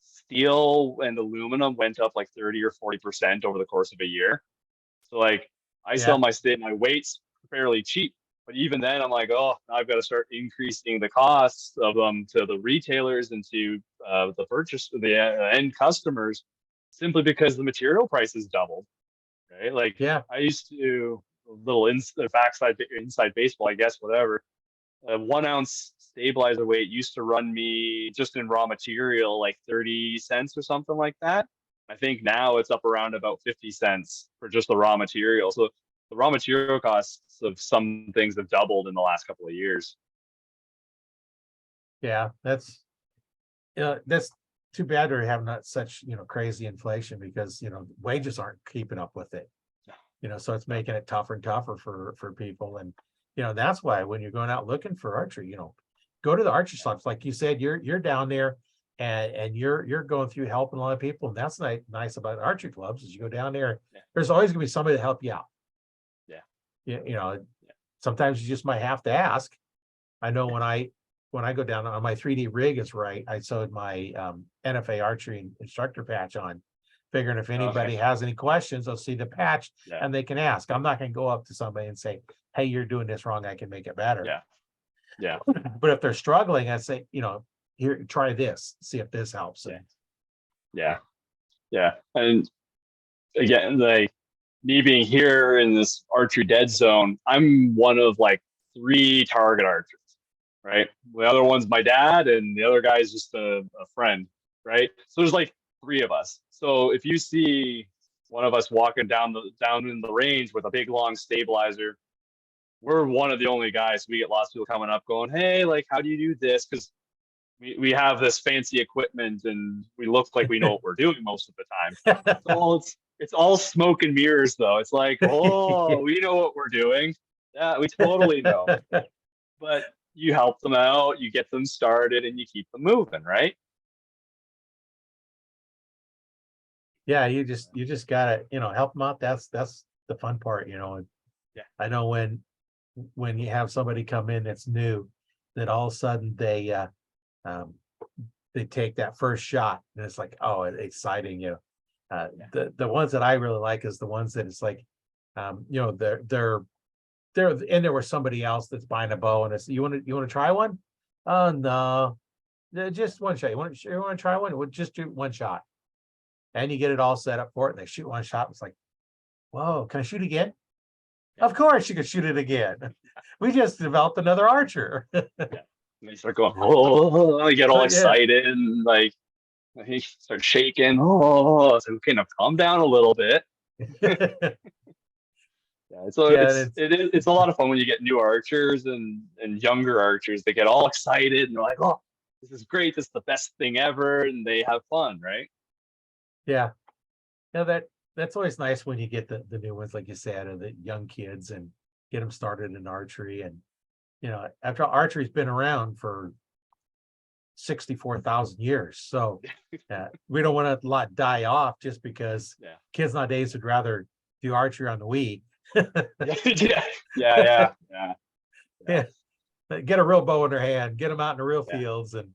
steel and aluminum went up like 30 or 40% over the course of a year. So like I sell Yeah. my weights fairly cheap, but even then I'm like, oh, now I've got to start increasing the costs of them to the retailers and to the end customers, simply because the material prices doubled, right? Like Yeah. I used to inside baseball, I guess, whatever. A 1 ounce stabilizer weight used to run me just in raw material like 30 cents or something like that. I think now it's up around about 50 cents for just the raw material. So the raw material costs of some things have doubled in the last couple of years. Yeah. That's too bad we have not such crazy inflation, because wages aren't keeping up with it. So it's making it tougher and tougher for people. And that's why when you're going out looking for archery, go to the archery shops. Like you said, you're down there, and you're going through helping a lot of people. And that's nice about archery clubs, is you go down there, there's always gonna be somebody to help you out. Yeah. Sometimes you just might have to ask. I know when I go down on my 3D rig is where I sewed my NFA archery instructor patch on, figuring if anybody has any questions, they'll see the patch and they can ask. I'm not going to go up to somebody and say, hey, you're doing this wrong, I can make it better. Yeah. But if they're struggling, I say, here, try this, see if this helps. Yeah. And again, like me being here in this archery dead zone, I'm one of like 3 target archers, right? The other one's my dad, and the other guy's just a friend, right? So there's like 3 of us. So if you see one of us walking down in the range with a big long stabilizer, we're one of the only guys. We get lots of people coming up going, hey, like, how do you do this? Because we have this fancy equipment and we look like we know what we're doing most of the time. It's all smoke and mirrors, though. It's like, oh, we know what we're doing. Yeah, we totally know. But you help them out, you get them started, and you keep them moving, right? Yeah, you just gotta help them out. That's the fun part. I know when you have somebody come in that's new, that all of a sudden they take that first shot, and it's like, oh, it's exciting. The ones that I really like is the ones that it's like, they're and there was somebody else that's buying a bow, and it's, you want to try one? Oh no, just one shot. You want to try one? We'll just do one shot. And you get it all set up for it, and they shoot one shot. It's like, whoa, can I shoot again? Of course you can shoot it again. We just developed another archer. And they start going, oh, they get all Yeah. excited and like he starts shaking. Oh, so okay, now calm down a little bit. Yeah, so Yeah, it's a lot of fun when you get new archers and younger archers. They get all excited and they're like, oh, this is great, this is the best thing ever, and they have fun, right? yeah. Yeah, that's always nice when you get the new ones, like you said, or the young kids and get them started in archery. And after all, archery's been around for 64,000 years, so we don't want to let die off just because Yeah. kids nowadays would rather do archery on the Wii. Yeah. Yeah, get a real bow in their hand, get them out in the real Yeah. fields, and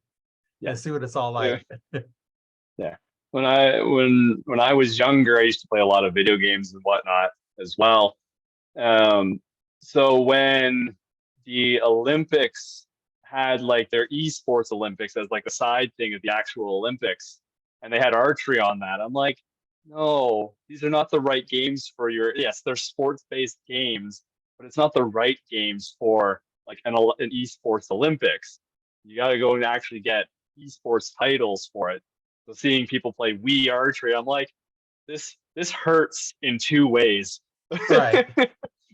Yeah. see what it's all like. Yeah. When I was younger, I used to play a lot of video games and whatnot as well. So when the Olympics had like their esports Olympics as like a side thing of the actual Olympics, and they had archery on that, I'm like, no, these are not the right games for your. Yes, they're sports-based games, but it's not the right games for like an esports Olympics. You got to go and actually get esports titles for it. So seeing people play Wii archery, I'm like, this hurts in two ways. Right.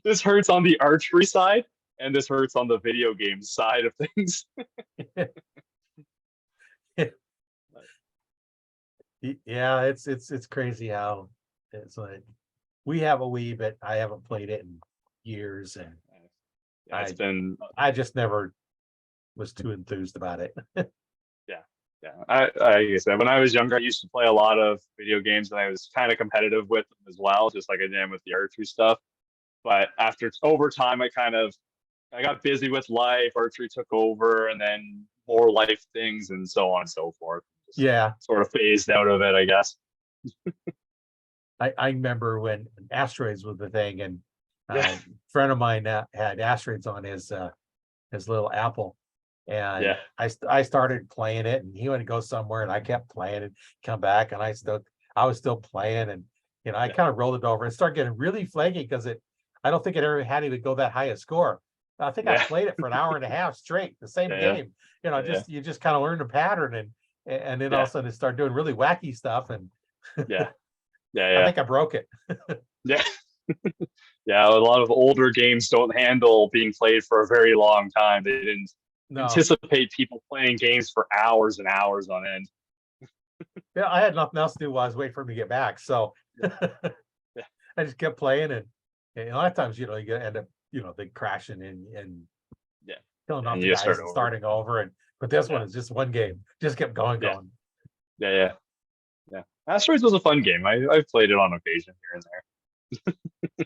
This hurts on the archery side, and this hurts on the video game side of things. Yeah, it's crazy how it's like we have a Wii, but I haven't played it in years, and Yeah, it's I been I just never was too enthused about it. yeah, yeah. I said when I was younger, I used to play a lot of video games, and I was kind of competitive with them as well, just like I did with the archery stuff. But after over time, I got busy with life. Archery took over, and then more life things, and so on and so forth. Just Yeah, sort of phased out of it, I guess. I remember when asteroids was the thing, and Yeah, a friend of mine had asteroids on his little Apple, and yeah, I started playing it, and he went to go somewhere, and I kept playing and come back, and I was still playing, and I yeah, kind of rolled it over and started getting really flaky because I don't think it ever had even go that high a score. I think I yeah, played it for an hour and a half straight, the same yeah, game. yeah, You just kind of learn the pattern, and then all of yeah, a sudden it started doing really wacky stuff, and yeah, yeah, I yeah, think I broke it. yeah. Yeah, a lot of older games don't handle being played for a very long time. They didn't No, anticipate people playing games for hours and hours on end. yeah, I had nothing else to do while I was waiting for him to get back, so Yeah, yeah, I just kept playing, and a lot of times, you end up, they crashing and yeah. killing off And the you just guys start and over. starting over. But this one Yeah, is just one game, just kept going, yeah, going. yeah. Yeah. Asteroids was a fun game. I've played it on occasion here and there.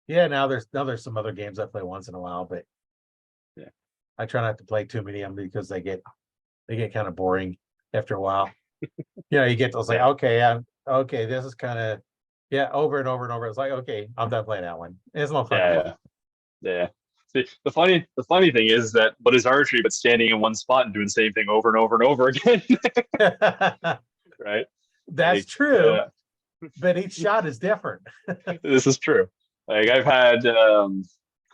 Yeah, now there's some other games I play once in a while, but Yeah. I try not to play too many of them because they get kind of boring after a while. You get those like, Yeah. okay, okay, this is kind of, yeah, over and over and over. It's like, okay, I'm done playing that one. It's no fun to Yeah. Yeah. See, the funny thing is that what is archery but standing in one spot and doing the same thing over and over and over again, play. right? That's Like, true, but each shot is different. this is true. Like I've had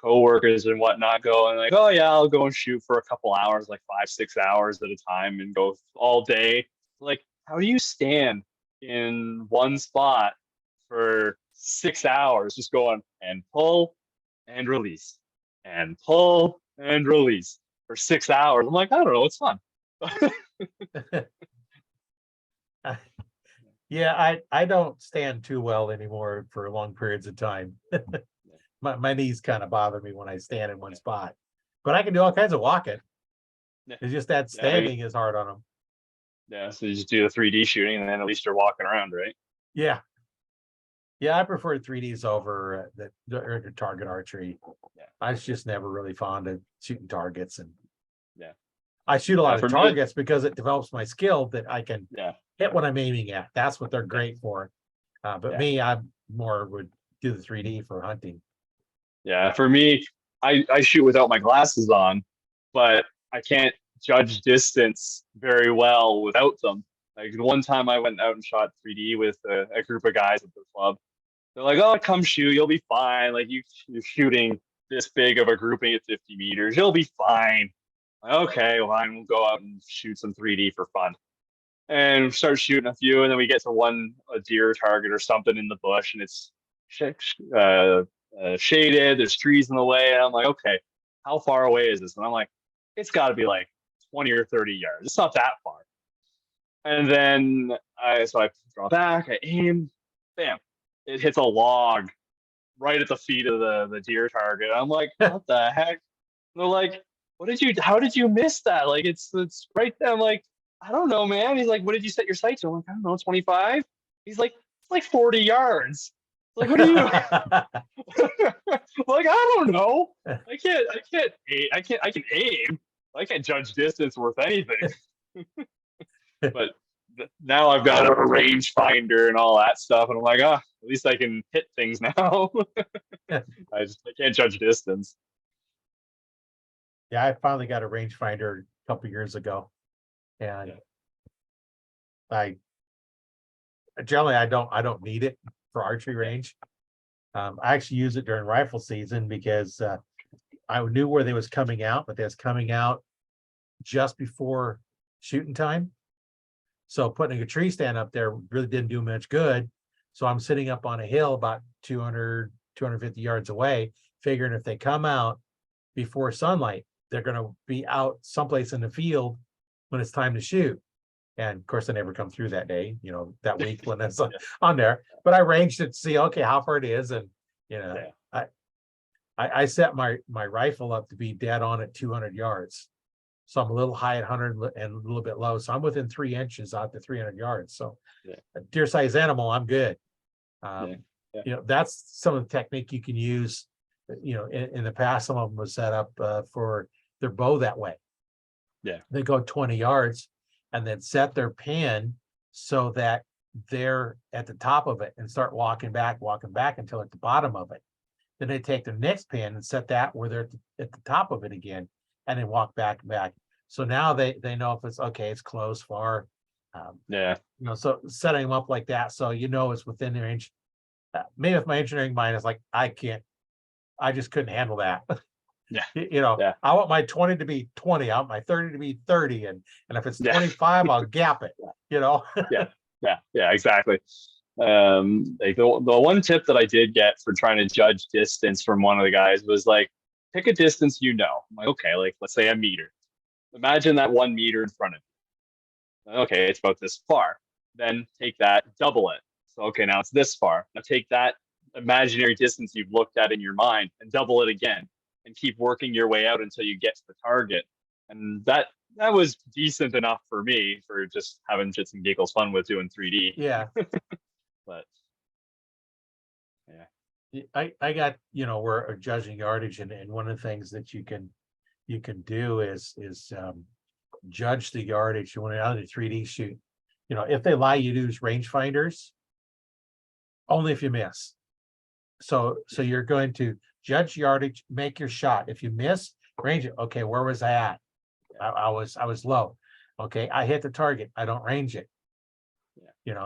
coworkers and whatnot go and like, oh yeah, I'll go and shoot for a couple hours, like 5, 6 hours at a time, and go all day. Like, how do you stand in one spot for 6 hours, just going and pull and release and pull and release for 6 hours? I'm like, I don't know, it's fun. Yeah, I don't stand too well anymore for long periods of time. My knees kind of bother me when I stand in one Yeah, spot, but I can do all kinds of walking. yeah, It's just that yeah, standing is hard on them. yeah. So you just do the 3D shooting, and then at least you're walking around, right? Yeah, yeah, I prefer 3Ds over the target archery. Yeah, I was just never really fond of shooting targets, and yeah, I shoot a yeah. lot of For me, targets because it develops my skill that I can yeah, hit what I'm aiming at. That's what they're yeah, great for. But yeah, me, I more would do the 3D for hunting. yeah. For me, I shoot without my glasses on, but I can't judge distance very well without them. Like the one time I went out and shot 3D with a group of guys at the club, they're like, "Oh, come shoot, you'll be fine. Like you're shooting this big of a grouping at 50 meters. You'll be fine. Okay, well, we'll go out and shoot some 3D for fun. And start shooting a few, and then we get to a deer target or something in the bush, and it's shaded. There's trees in the way, and I'm like, okay, how far away is this? And I'm like, it's got to be like 20 or 30 yards. It's not that far. And then I draw back, I aim, bam, it hits a log right at the feet of the deer target. I'm like, what the heck? And they're like, how did you miss that? Like, it's right there. I'm like, I don't know, man. He's like, what did you set your sight to? I'm like, I don't know, 25. He's like, it's like 40 yards. Like, what are you? Like, I don't know. I can aim. I can't judge distance worth anything. But now I've got a rangefinder and all that stuff, and I'm like, at least I can hit things now. I can't judge distance. Yeah, I finally got a rangefinder a couple years ago, and I don't need it for archery range. I actually use it during rifle season because I knew where they was coming out, but they was coming out just before shooting time. So putting a tree stand up there really didn't do much good. So I'm sitting up on a hill about 200, 250 yards away, figuring if they come out before sunlight, they're going to be out someplace in the field when it's time to shoot. And of course, they never come through that day, that week when that's on there. But I ranged it to see, okay, how far it is. And, I set my rifle up to be dead on at 200 yards. So I'm a little high at 100 and a little bit low. So I'm within 3 inches out to 300 yards. So a deer size animal, I'm good. That's some of the technique you can use. In the past, some of them was set up for their bow that way. Yeah. They go 20 yards and then set their pin so that they're at the top of it and start walking back until at the bottom of it. Then they take their next pin and set that where they're at the top of it again, and then walk back. So now they know if it's okay, it's close, far. So setting them up like that, so it's within their range. Maybe with my engineering mind, it's like I just couldn't handle that. I want my 20 to be 20, I want my 30 to be 30, and if it's 25, I'll gap it. Yeah, exactly. Like the one tip that I did get for trying to judge distance from one of the guys was like, pick a distance. I'm like, okay, like let's say a meter. Imagine that 1 meter in front of you. Okay, it's about this far. Then take that, double it. So okay, now it's this far. Now take that imaginary distance you've looked at in your mind and double it again, and keep working your way out until you get to the target. And that was decent enough for me for just having shits and giggles fun with doing 3D. Yeah. But I got, we're judging yardage, and one of the things that you can do is judge the yardage when you're out in a 3D shoot. If they lie, you use rangefinders only if you miss. So you're going to judge yardage, make your shot. If you miss, range it. Okay, where was I at? I was low. Okay, I hit the target. I don't range it.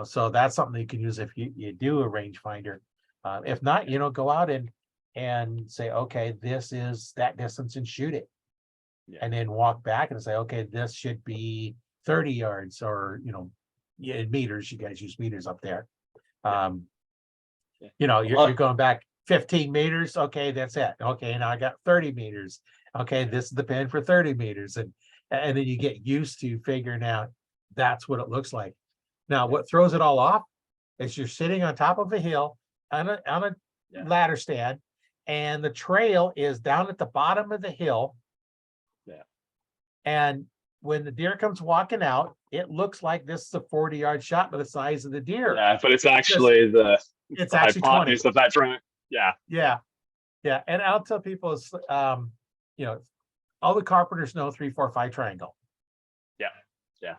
So that's something you can use if you do a rangefinder. If not, go out and say, okay, this is that distance, and shoot it. And then walk back and say, okay, this should be 30 yards, or in meters. You guys use meters up there. You're going back 15 meters. Okay, that's it. Okay, now I got 30 meters. Okay, this is the pin for 30 meters. And then you get used to figuring out that's what it looks like. Now, what throws it all off is you're sitting on top of a hill on a ladder stand, and the trail is down at the bottom of the hill. And when the deer comes walking out, it looks like this is a 40-yard shot by the size of the deer. Yeah, but it's actually it's actually 20 of that track. Yeah. And I'll tell people, it's all the carpenters know 3, 4, 5 triangle. Yeah.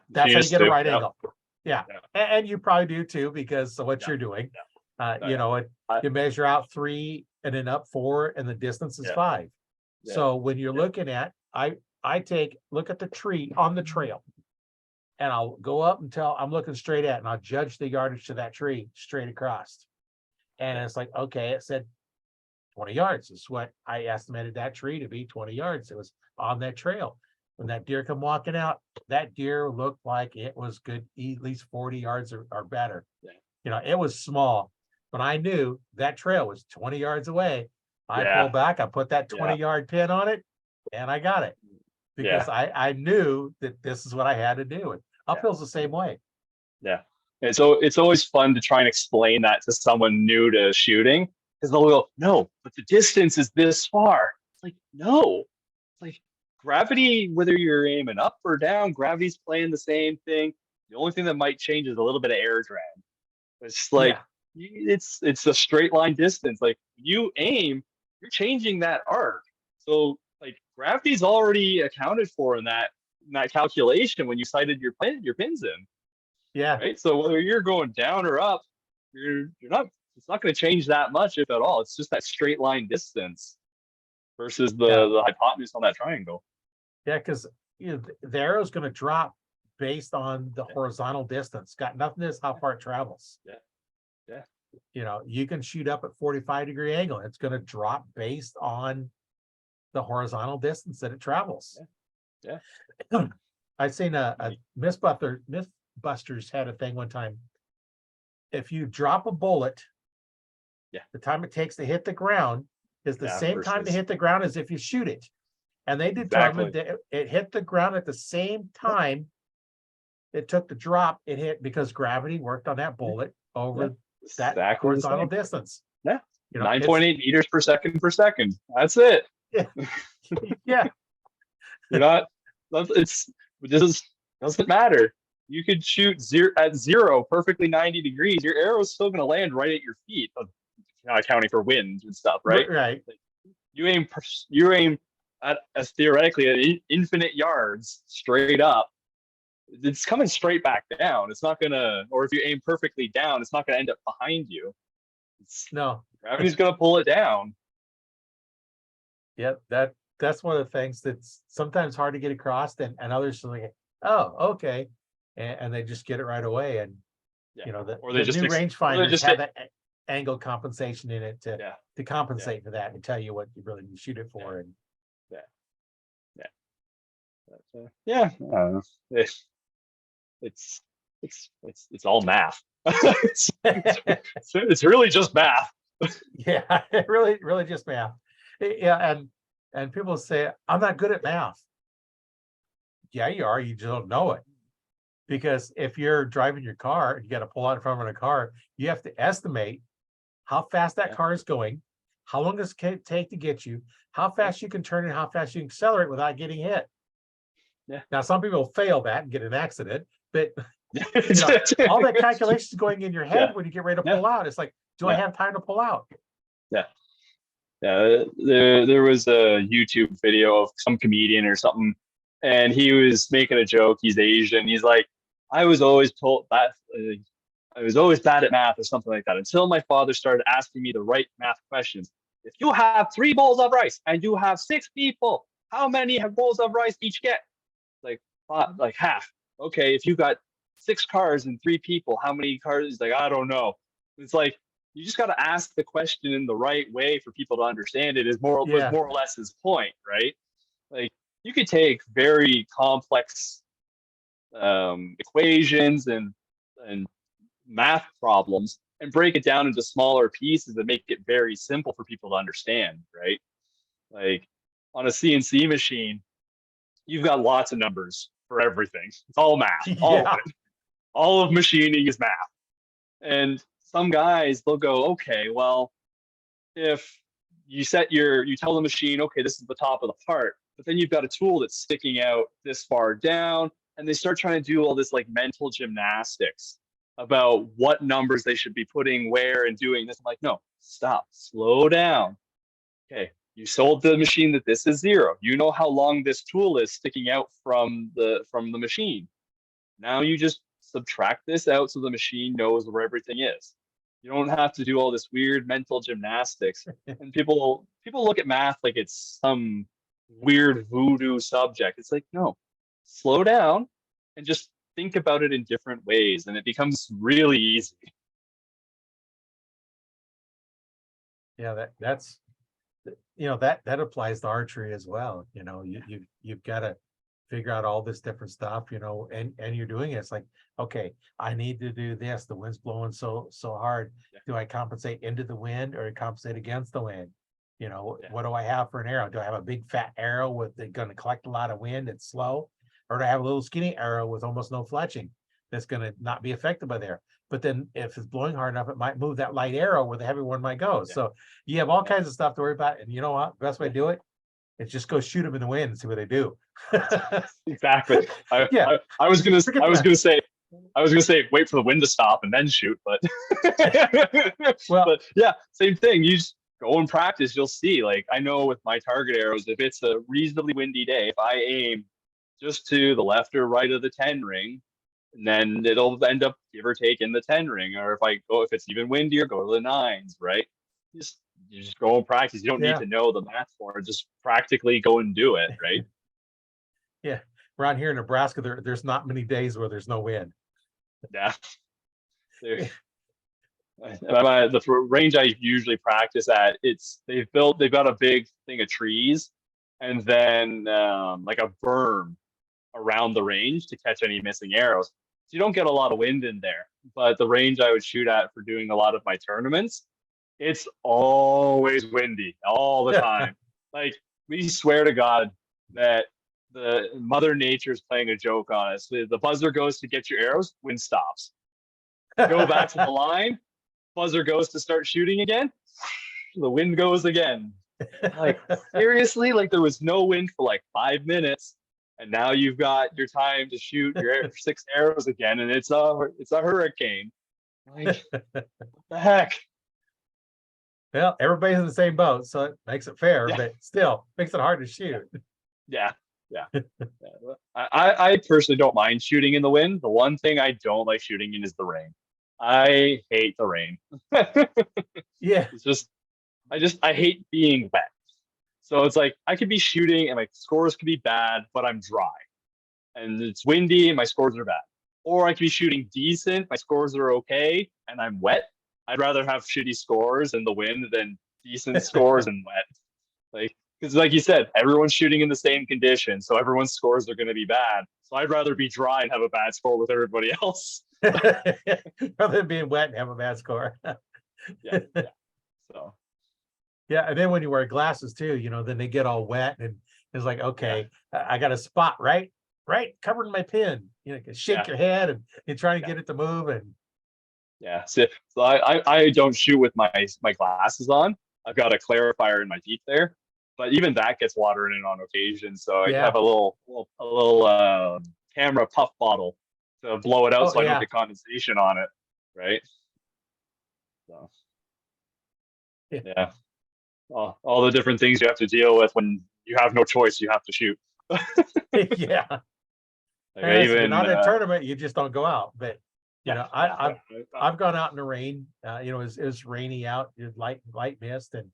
That's how you get a right angle. Yeah. And you probably do too, because of what you're doing. You measure out 3 and then up 4, and the distance is 5. So when you're looking at, I look at the tree on the trail, and I'll go up until I'm looking straight at, and I'll judge the yardage to that tree straight across. And it's like, okay, it said 20 yards is what I estimated that tree to be, 20 yards. It was on that trail. When that deer come walking out, that deer looked like it was good, at least 40 yards or better. Yeah. You know, it was small, but I knew that trail was 20 yards away. I Yeah. pulled back, I put that 20-yard pin on it, and I got it. Because I knew that this is what I had to do. And uphill's the same way. Yeah. And so it's always fun to try and explain that to someone new to shooting, because they'll go, no, but the distance is this far. It's like, no, it's like gravity, whether you're aiming up or down, gravity's playing the same thing. The only thing that might change is a little bit of air drag. It's like, it's a straight line distance. Like you aim, you're changing that arc. So like gravity's already accounted for in that calculation when you sighted your pins in. Yeah. Right. So whether you're going down or up, you're not. It's not going to change that much, if at all. It's just that straight line distance versus the hypotenuse on that triangle. Yeah, because the arrow is going to drop based on the horizontal distance. Got nothing to do with how far it travels. Yeah. You know, you can shoot up at 45-degree angle. It's going to drop based on the horizontal distance that it travels. Yeah. I've seen a Mythbusters had a thing one time. If you drop a bullet, the time it takes to hit the ground is the same time to hit the ground as if you shoot it. And they determined that it hit the ground at the same time it took the drop. It hit because gravity worked on that bullet over that horizontal distance. Yeah. You know, 9.8 meters per second. That's it. Yeah. Yeah. You're not, doesn't matter. You could shoot at zero, perfectly 90 degrees. Your arrow is still going to land right at your feet, not accounting for wind and stuff, right? Right. Like, you aim at theoretically at infinite yards straight up. It's coming straight back down. It's not gonna, or if you aim perfectly down, it's not gonna end up behind you. Gravity's gonna pull it down. Yeah, that's one of the things that's sometimes hard to get across, and others are like, oh, okay. And they just get it right away. And you know, the new rangefinders have that angle compensation in it to compensate for that and tell you what you really need to shoot it for. And it's all math. It's really just math. Yeah, really just math. Yeah, and people say, I'm not good at math. Yeah, you are, you just don't know it. Because if you're driving your car and you got to pull out in front of a car, you have to estimate how fast that car is going, how long does it take to get you, how fast you can turn and how fast you can accelerate without getting hit. Yeah. Now, some people fail that and get an accident, but all that calculation is going in your head when you get ready to pull out. It's like, do I have time to pull out? Yeah. There was a YouTube video of some comedian or something, and he was making a joke. He's Asian. He's like, I was always told that I was always bad at math or something like that until my father started asking me the right math questions. If you have 3 bowls of rice and you have 6 people, how many bowls of rice each get? Like half. Okay, if you got 6 cars and 3 people, how many cars? He's like, I don't know. It's like, you just got to ask the question in the right way for people to understand it. Was more or less his point, right? Like, you could take very complex equations and math problems and break it down into smaller pieces and make it very simple for people to understand, right? Like on a CNC machine, you've got lots of numbers for everything. It's all math. All of it. All of machining is math. And some guys, they'll go, okay, well, if you tell the machine, okay, this is the top of the part, but then you've got a tool that's sticking out this far down, and they start trying to do all this like mental gymnastics about what numbers they should be putting where and doing this. I'm like, no, stop, slow down. Okay, you sold the machine that this is 0. You know how long this tool is sticking out from the machine. Now you just subtract this out so the machine knows where everything is. You don't have to do all this weird mental gymnastics. And people look at math like it's some weird voodoo subject. It's like, no, slow down and just think about it in different ways, and it becomes really easy. Yeah, that's that applies to archery as well. You've got to figure out all this different stuff, and you're doing it. It's like, okay, I need to do this. The wind's blowing so hard. Yeah. Do I compensate into the wind or compensate against the wind? Yeah. What do I have for an arrow? Do I have a big fat arrow with that's going to collect a lot of wind? It's slow, or do I have a little skinny arrow with almost no fletching that's going to not be affected by there? But then if it's blowing hard enough, it might move that light arrow where the heavy one might go. Yeah. So you have all kinds of stuff to worry about. And you know what? The best way to do it is just go shoot them in the wind and see what they do. Exactly. Yeah. I was gonna say wait for the wind to stop and then shoot, but Well, but yeah, same thing. You just go and practice, you'll see. Like, I know with my target arrows, if it's a reasonably windy day, if I aim just to the left or right of the 10 ring, and then it'll end up give or take in the 10 ring. Or if it's even windier, go to the 9s, right? You just go and practice. You don't need to know the math for it. Just practically go and do it, right? Yeah. Around here in Nebraska, there's not many days where there's no wind. Yeah. The range I usually practice at, they've got a big thing of trees and then like a berm around the range to catch any missing arrows. So you don't get a lot of wind in there. But the range I would shoot at for doing a lot of my tournaments, it's always windy all the time. Like, we swear to God that the Mother Nature's playing a joke on us. The buzzer goes to get your arrows, wind stops. Go back to the line, buzzer goes to start shooting again, the wind goes again. Like, seriously? Like, there was no wind for like 5 minutes, and now you've got your time to shoot your 6 arrows again, and it's a hurricane. Like, what the heck? Well, everybody's in the same boat, so it makes it fair, but still makes it hard to shoot. Yeah. I personally don't mind shooting in the wind. The one thing I don't like shooting in is the rain. I hate the rain. Yeah. It's just, I hate being wet. So it's like, I could be shooting and my scores could be bad, but I'm dry. And it's windy and my scores are bad. Or I could be shooting decent, my scores are okay, and I'm wet. I'd rather have shitty scores in the wind than decent scores and wet. Like, because like you said, everyone's shooting in the same condition, so everyone's scores are going to be bad. So I'd rather be dry and have a bad score with everybody else. Rather than being wet and have a bad score. Yeah. So. Yeah, and then when you wear glasses too, then they get all wet, and it's like, okay, I got a spot right covering my pin. Shake your head and you're trying to get it to move, and so I don't shoot with my glasses on. I've got a clarifier in my teeth there, but even that gets water in it on occasion. So I have a little camera puff bottle to blow it out, so I don't get condensation on it, right? So yeah, all the different things you have to deal with when you have no choice. You have to shoot. Yeah. Like, if you're not in a tournament, you just don't go out. But I've gone out in the rain. It was rainy out, light mist, and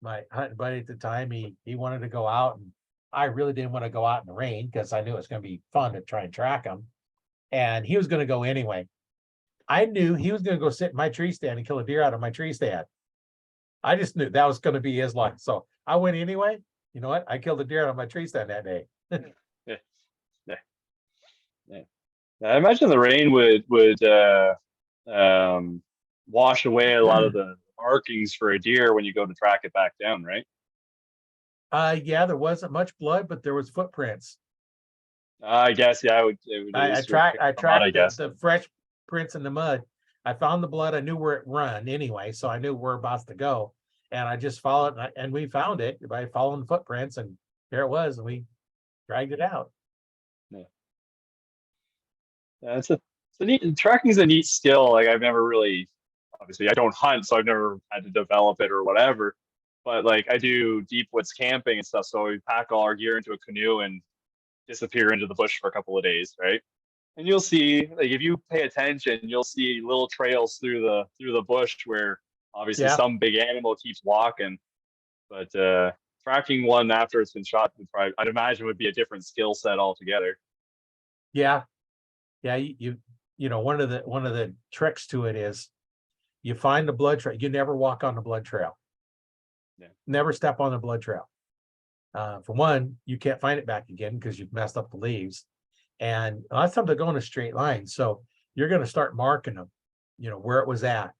my hunting buddy at the time, he wanted to go out, and I really didn't want to go out in the rain because I knew it was going to be fun to try and track him, and he was going to go anyway. I knew he was going to go sit in my tree stand and kill a deer out of my tree stand. I just knew that was going to be his life, so I went anyway. You know what? I killed a deer out of my tree stand that day. I imagine the rain would wash away a lot of the markings for a deer when you go to track it back down, right? Yeah, there wasn't much blood, but there was footprints. I guess, yeah. I tracked the fresh prints in the mud. I found the blood. I knew where it run anyway, so I knew whereabouts to go, and I just followed, and we found it by following the footprints, and there it was, and we dragged it out. Yeah, it's a neat, tracking's a neat skill. Like, I've never really, obviously I don't hunt, so I've never had to develop it or whatever. But like, I do deep woods camping and stuff, so we pack all our gear into a canoe and disappear into the bush for a couple of days, right? And you'll see, like, if you pay attention, you'll see little trails through the bush where obviously some big animal keeps walking. But tracking one after it's been shot, I'd imagine would be a different skill set altogether. Yeah. One of the tricks to it is you find the blood trail. You never walk on the blood trail. Never step on the blood trail. For one, you can't find it back again because you've messed up the leaves. And a lot of times they go in a straight line. So you're going to start marking them, where it was at.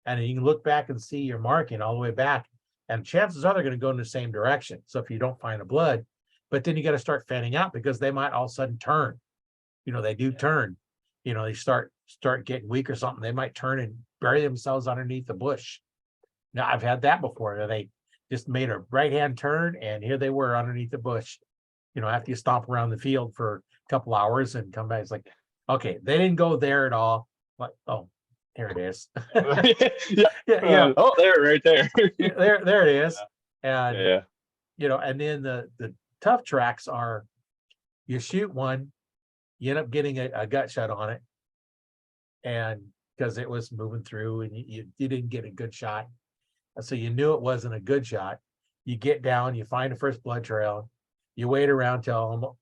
And you can look back and see your marking all the way back. And chances are they're going to go in the same direction. So if you don't find a blood, but then you got to start fanning out because they might all of a sudden turn. They do turn. They start getting weak or something. They might turn and bury themselves underneath the bush. Now, I've had that before. They just made a right-hand turn, and here they were underneath the bush. After you stomp around the field for a couple hours and come back, it's like, okay, they didn't go there at all. Like, oh, here it is. Yeah. Oh, right there. there it is. And yeah. And then the tough tracks are, you shoot one, you end up getting a gut shot on it, and because it was moving through, and you didn't get a good shot, so you knew it wasn't a good shot. You get down, you find the first blood trail, you wait around till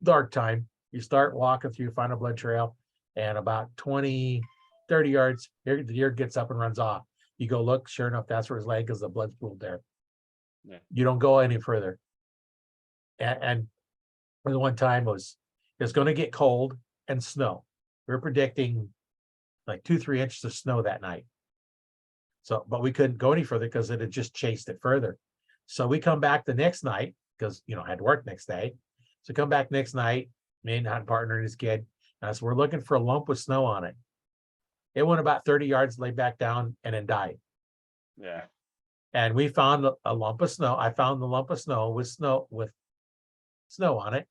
dark time. You start walking through, find a blood trail, and about 20, 30 yards, the deer gets up and runs off. You go look, sure enough, that's where his leg is. The blood's pooled there. Yeah. You don't go any further. And the one time it's going to get cold and snow. We're predicting like 2-3 inches of snow that night. So, but we couldn't go any further because it had just chased it further. So we come back the next night because, I had to work next day. So come back next night, me and hunting partner and his kid. So we're looking for a lump with snow on it. It went about 30 yards, laid back down, and then died. Yeah. And we found a lump of snow. I found the lump of snow with snow on it.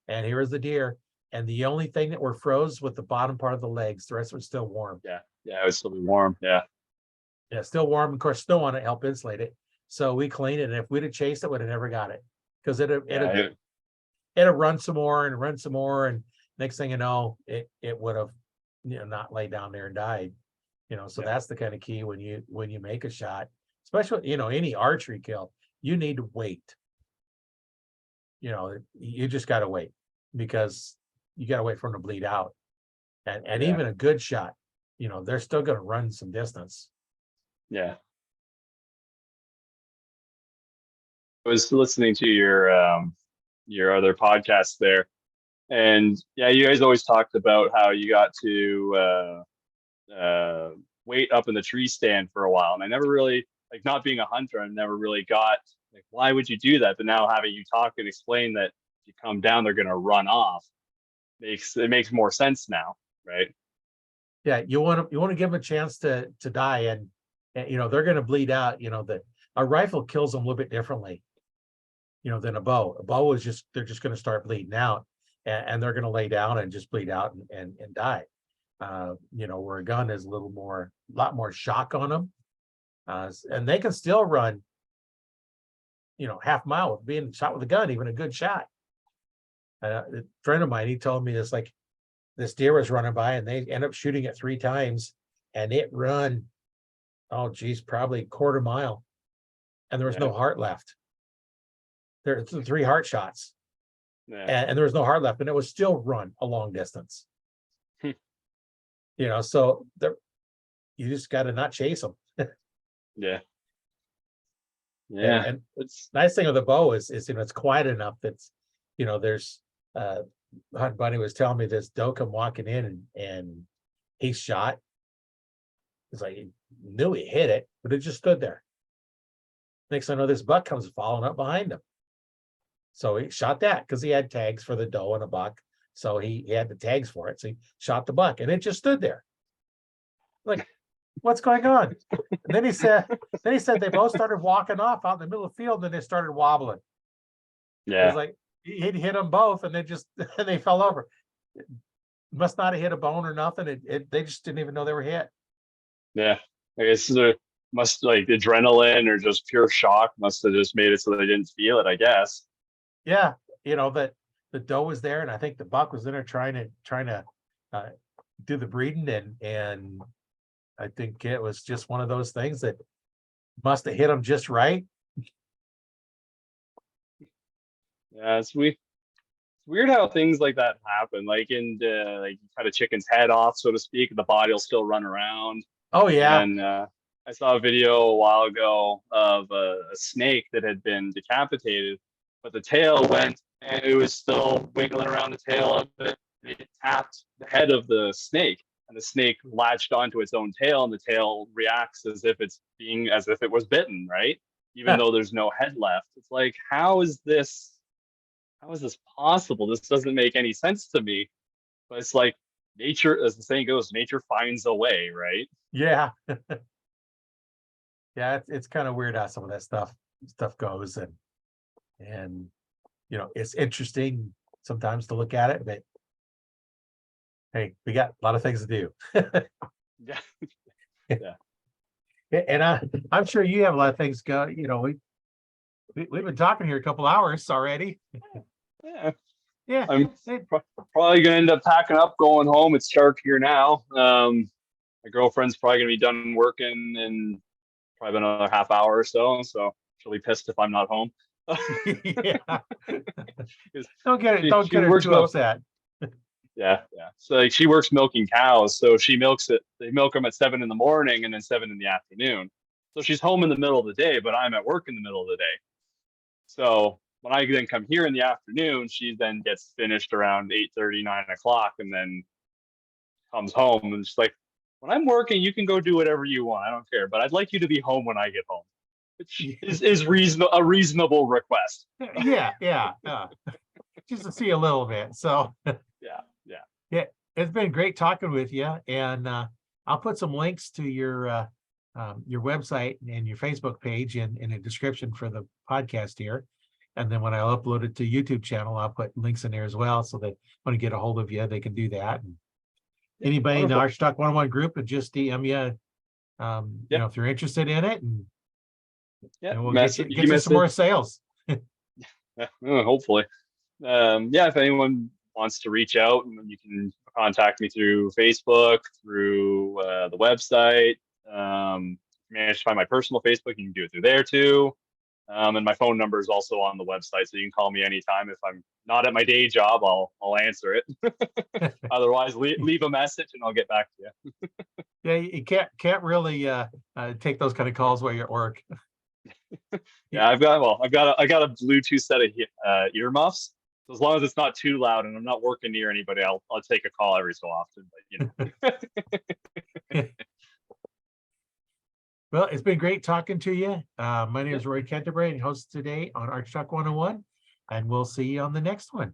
And here is the deer. And the only thing that were froze with the bottom part of the legs. The rest was still warm. Yeah. Yeah, it would still be warm. Yeah. Yeah, still warm. Of course, snow on it helped insulate it. So we cleaned it. And if we'd have chased it, would have never got it. Because it'd run some more and run some more. And next thing you know, it would have not laid down there and died. So that's the kind of key when you make a shot, especially any archery kill, you need to wait. You just got to wait, because you got to wait for them to bleed out. And even a good shot, they're still going to run some distance. Yeah. I was listening to your other podcast there, and you guys always talked about how you got to wait up in the tree stand for a while, and I never really, like, not being a hunter, I never really got, like, why would you do that? But now having you talk and explain that if you come down, they're going to run off, makes more sense now, right? Yeah, you want to give them a chance to die, and they're going to bleed out. That a rifle kills them a little bit differently, than a bow. A bow is they're just going to start bleeding out, and they're going to lay down and just bleed out and die. Where a gun is a lot more shock on them, and they can still run, half mile with being shot with a gun, even a good shot. A friend of mine, he told me this, like, this deer was running by, and they end up shooting it 3 times, and it run, probably a quarter mile, and there was no heart left. There 3 heart shots, and there was no heart left, and it was still run a long distance. So you just got to not chase them. Yeah. And it's nice thing of the bow is it's quiet enough that's, there's Hunt Bunny was telling me this doe come walking in and he shot. It's like he knew he hit it, but it just stood there. Next thing I know, this buck comes following up behind him. So he shot that because he had tags for the doe and a buck. So he had the tags for it. So he shot the buck, and it just stood there. Like, what's going on? And then he said they both started walking off out in the middle of the field, and they started wobbling. Yeah. It was like he'd hit them both, and they fell over. Must not have hit a bone or nothing. They just didn't even know they were hit. Yeah. I guess there must, like, adrenaline or just pure shock must have just made it so they didn't feel it, I guess. Yeah. That the doe was there, and I think the buck was in there trying to do the breeding, and I think it was just one of those things that must have hit them just right. Yeah, it's weird how things like that happen. Like, you cut a chicken's head off, so to speak, the body will still run around. Oh yeah. And I saw a video a while ago of a snake that had been decapitated, but the tail went and it was still wiggling around the tail of it. It tapped the head of the snake, and the snake latched onto its own tail, and the tail reacts as if it was bitten, right? Even though there's no head left. It's like, how is this possible? This doesn't make any sense to me. But it's like nature, as the saying goes, nature finds a way, right? Yeah. Yeah, it's kind of weird how some of that stuff goes, and it's interesting sometimes to look at it, but hey, we got a lot of things to do. Yeah. Yeah. And I'm sure you have a lot of things go. We've been talking here a couple hours already. Yeah. Yeah. I'm probably gonna end up packing up, going home. It's dark here now. My girlfriend's probably gonna be done working in probably another half hour or so. So she'll be pissed if I'm not home. Yeah. Don't get her too upset. Yeah. So like, she works milking cows, so she milks it. They milk them at 7 in the morning and then 7 in the afternoon. So she's home in the middle of the day, but I'm at work in the middle of the day. So when I then come here in the afternoon, she then gets finished around 8:30, 9 o'clock, and then comes home and she's like, "When I'm working, you can go do whatever you want. I don't care, but I'd like you to be home when I get home." Which is a reasonable request. Yeah. Just to see a little bit. So Yeah. It's been great talking with you, and I'll put some links to your website and your Facebook page in a description for the podcast here. And then when I upload it to YouTube channel, I'll put links in there as well, so that when I get a hold of you, they can do that. And anybody in the Archery Talk 101 group, and just DM you, if you're interested in it, and we'll get you some more sales. Hopefully. If anyone wants to reach out, you can contact me through Facebook, through the website. If you manage to find my personal Facebook, you can do it through there too. And my phone number is also on the website, so you can call me anytime. If I'm not at my day job, I'll answer it. Otherwise, leave a message and I'll get back to you. Yeah, you can't really take those kind of calls while you're at work. Yeah, I got a Bluetooth set of earmuffs. So as long as it's not too loud and I'm not working near anybody, I'll take a call every so often. But Well, it's been great talking to you. My name is Roy Canterbury, and host today on Archery Talk 101, and we'll see you on the next one.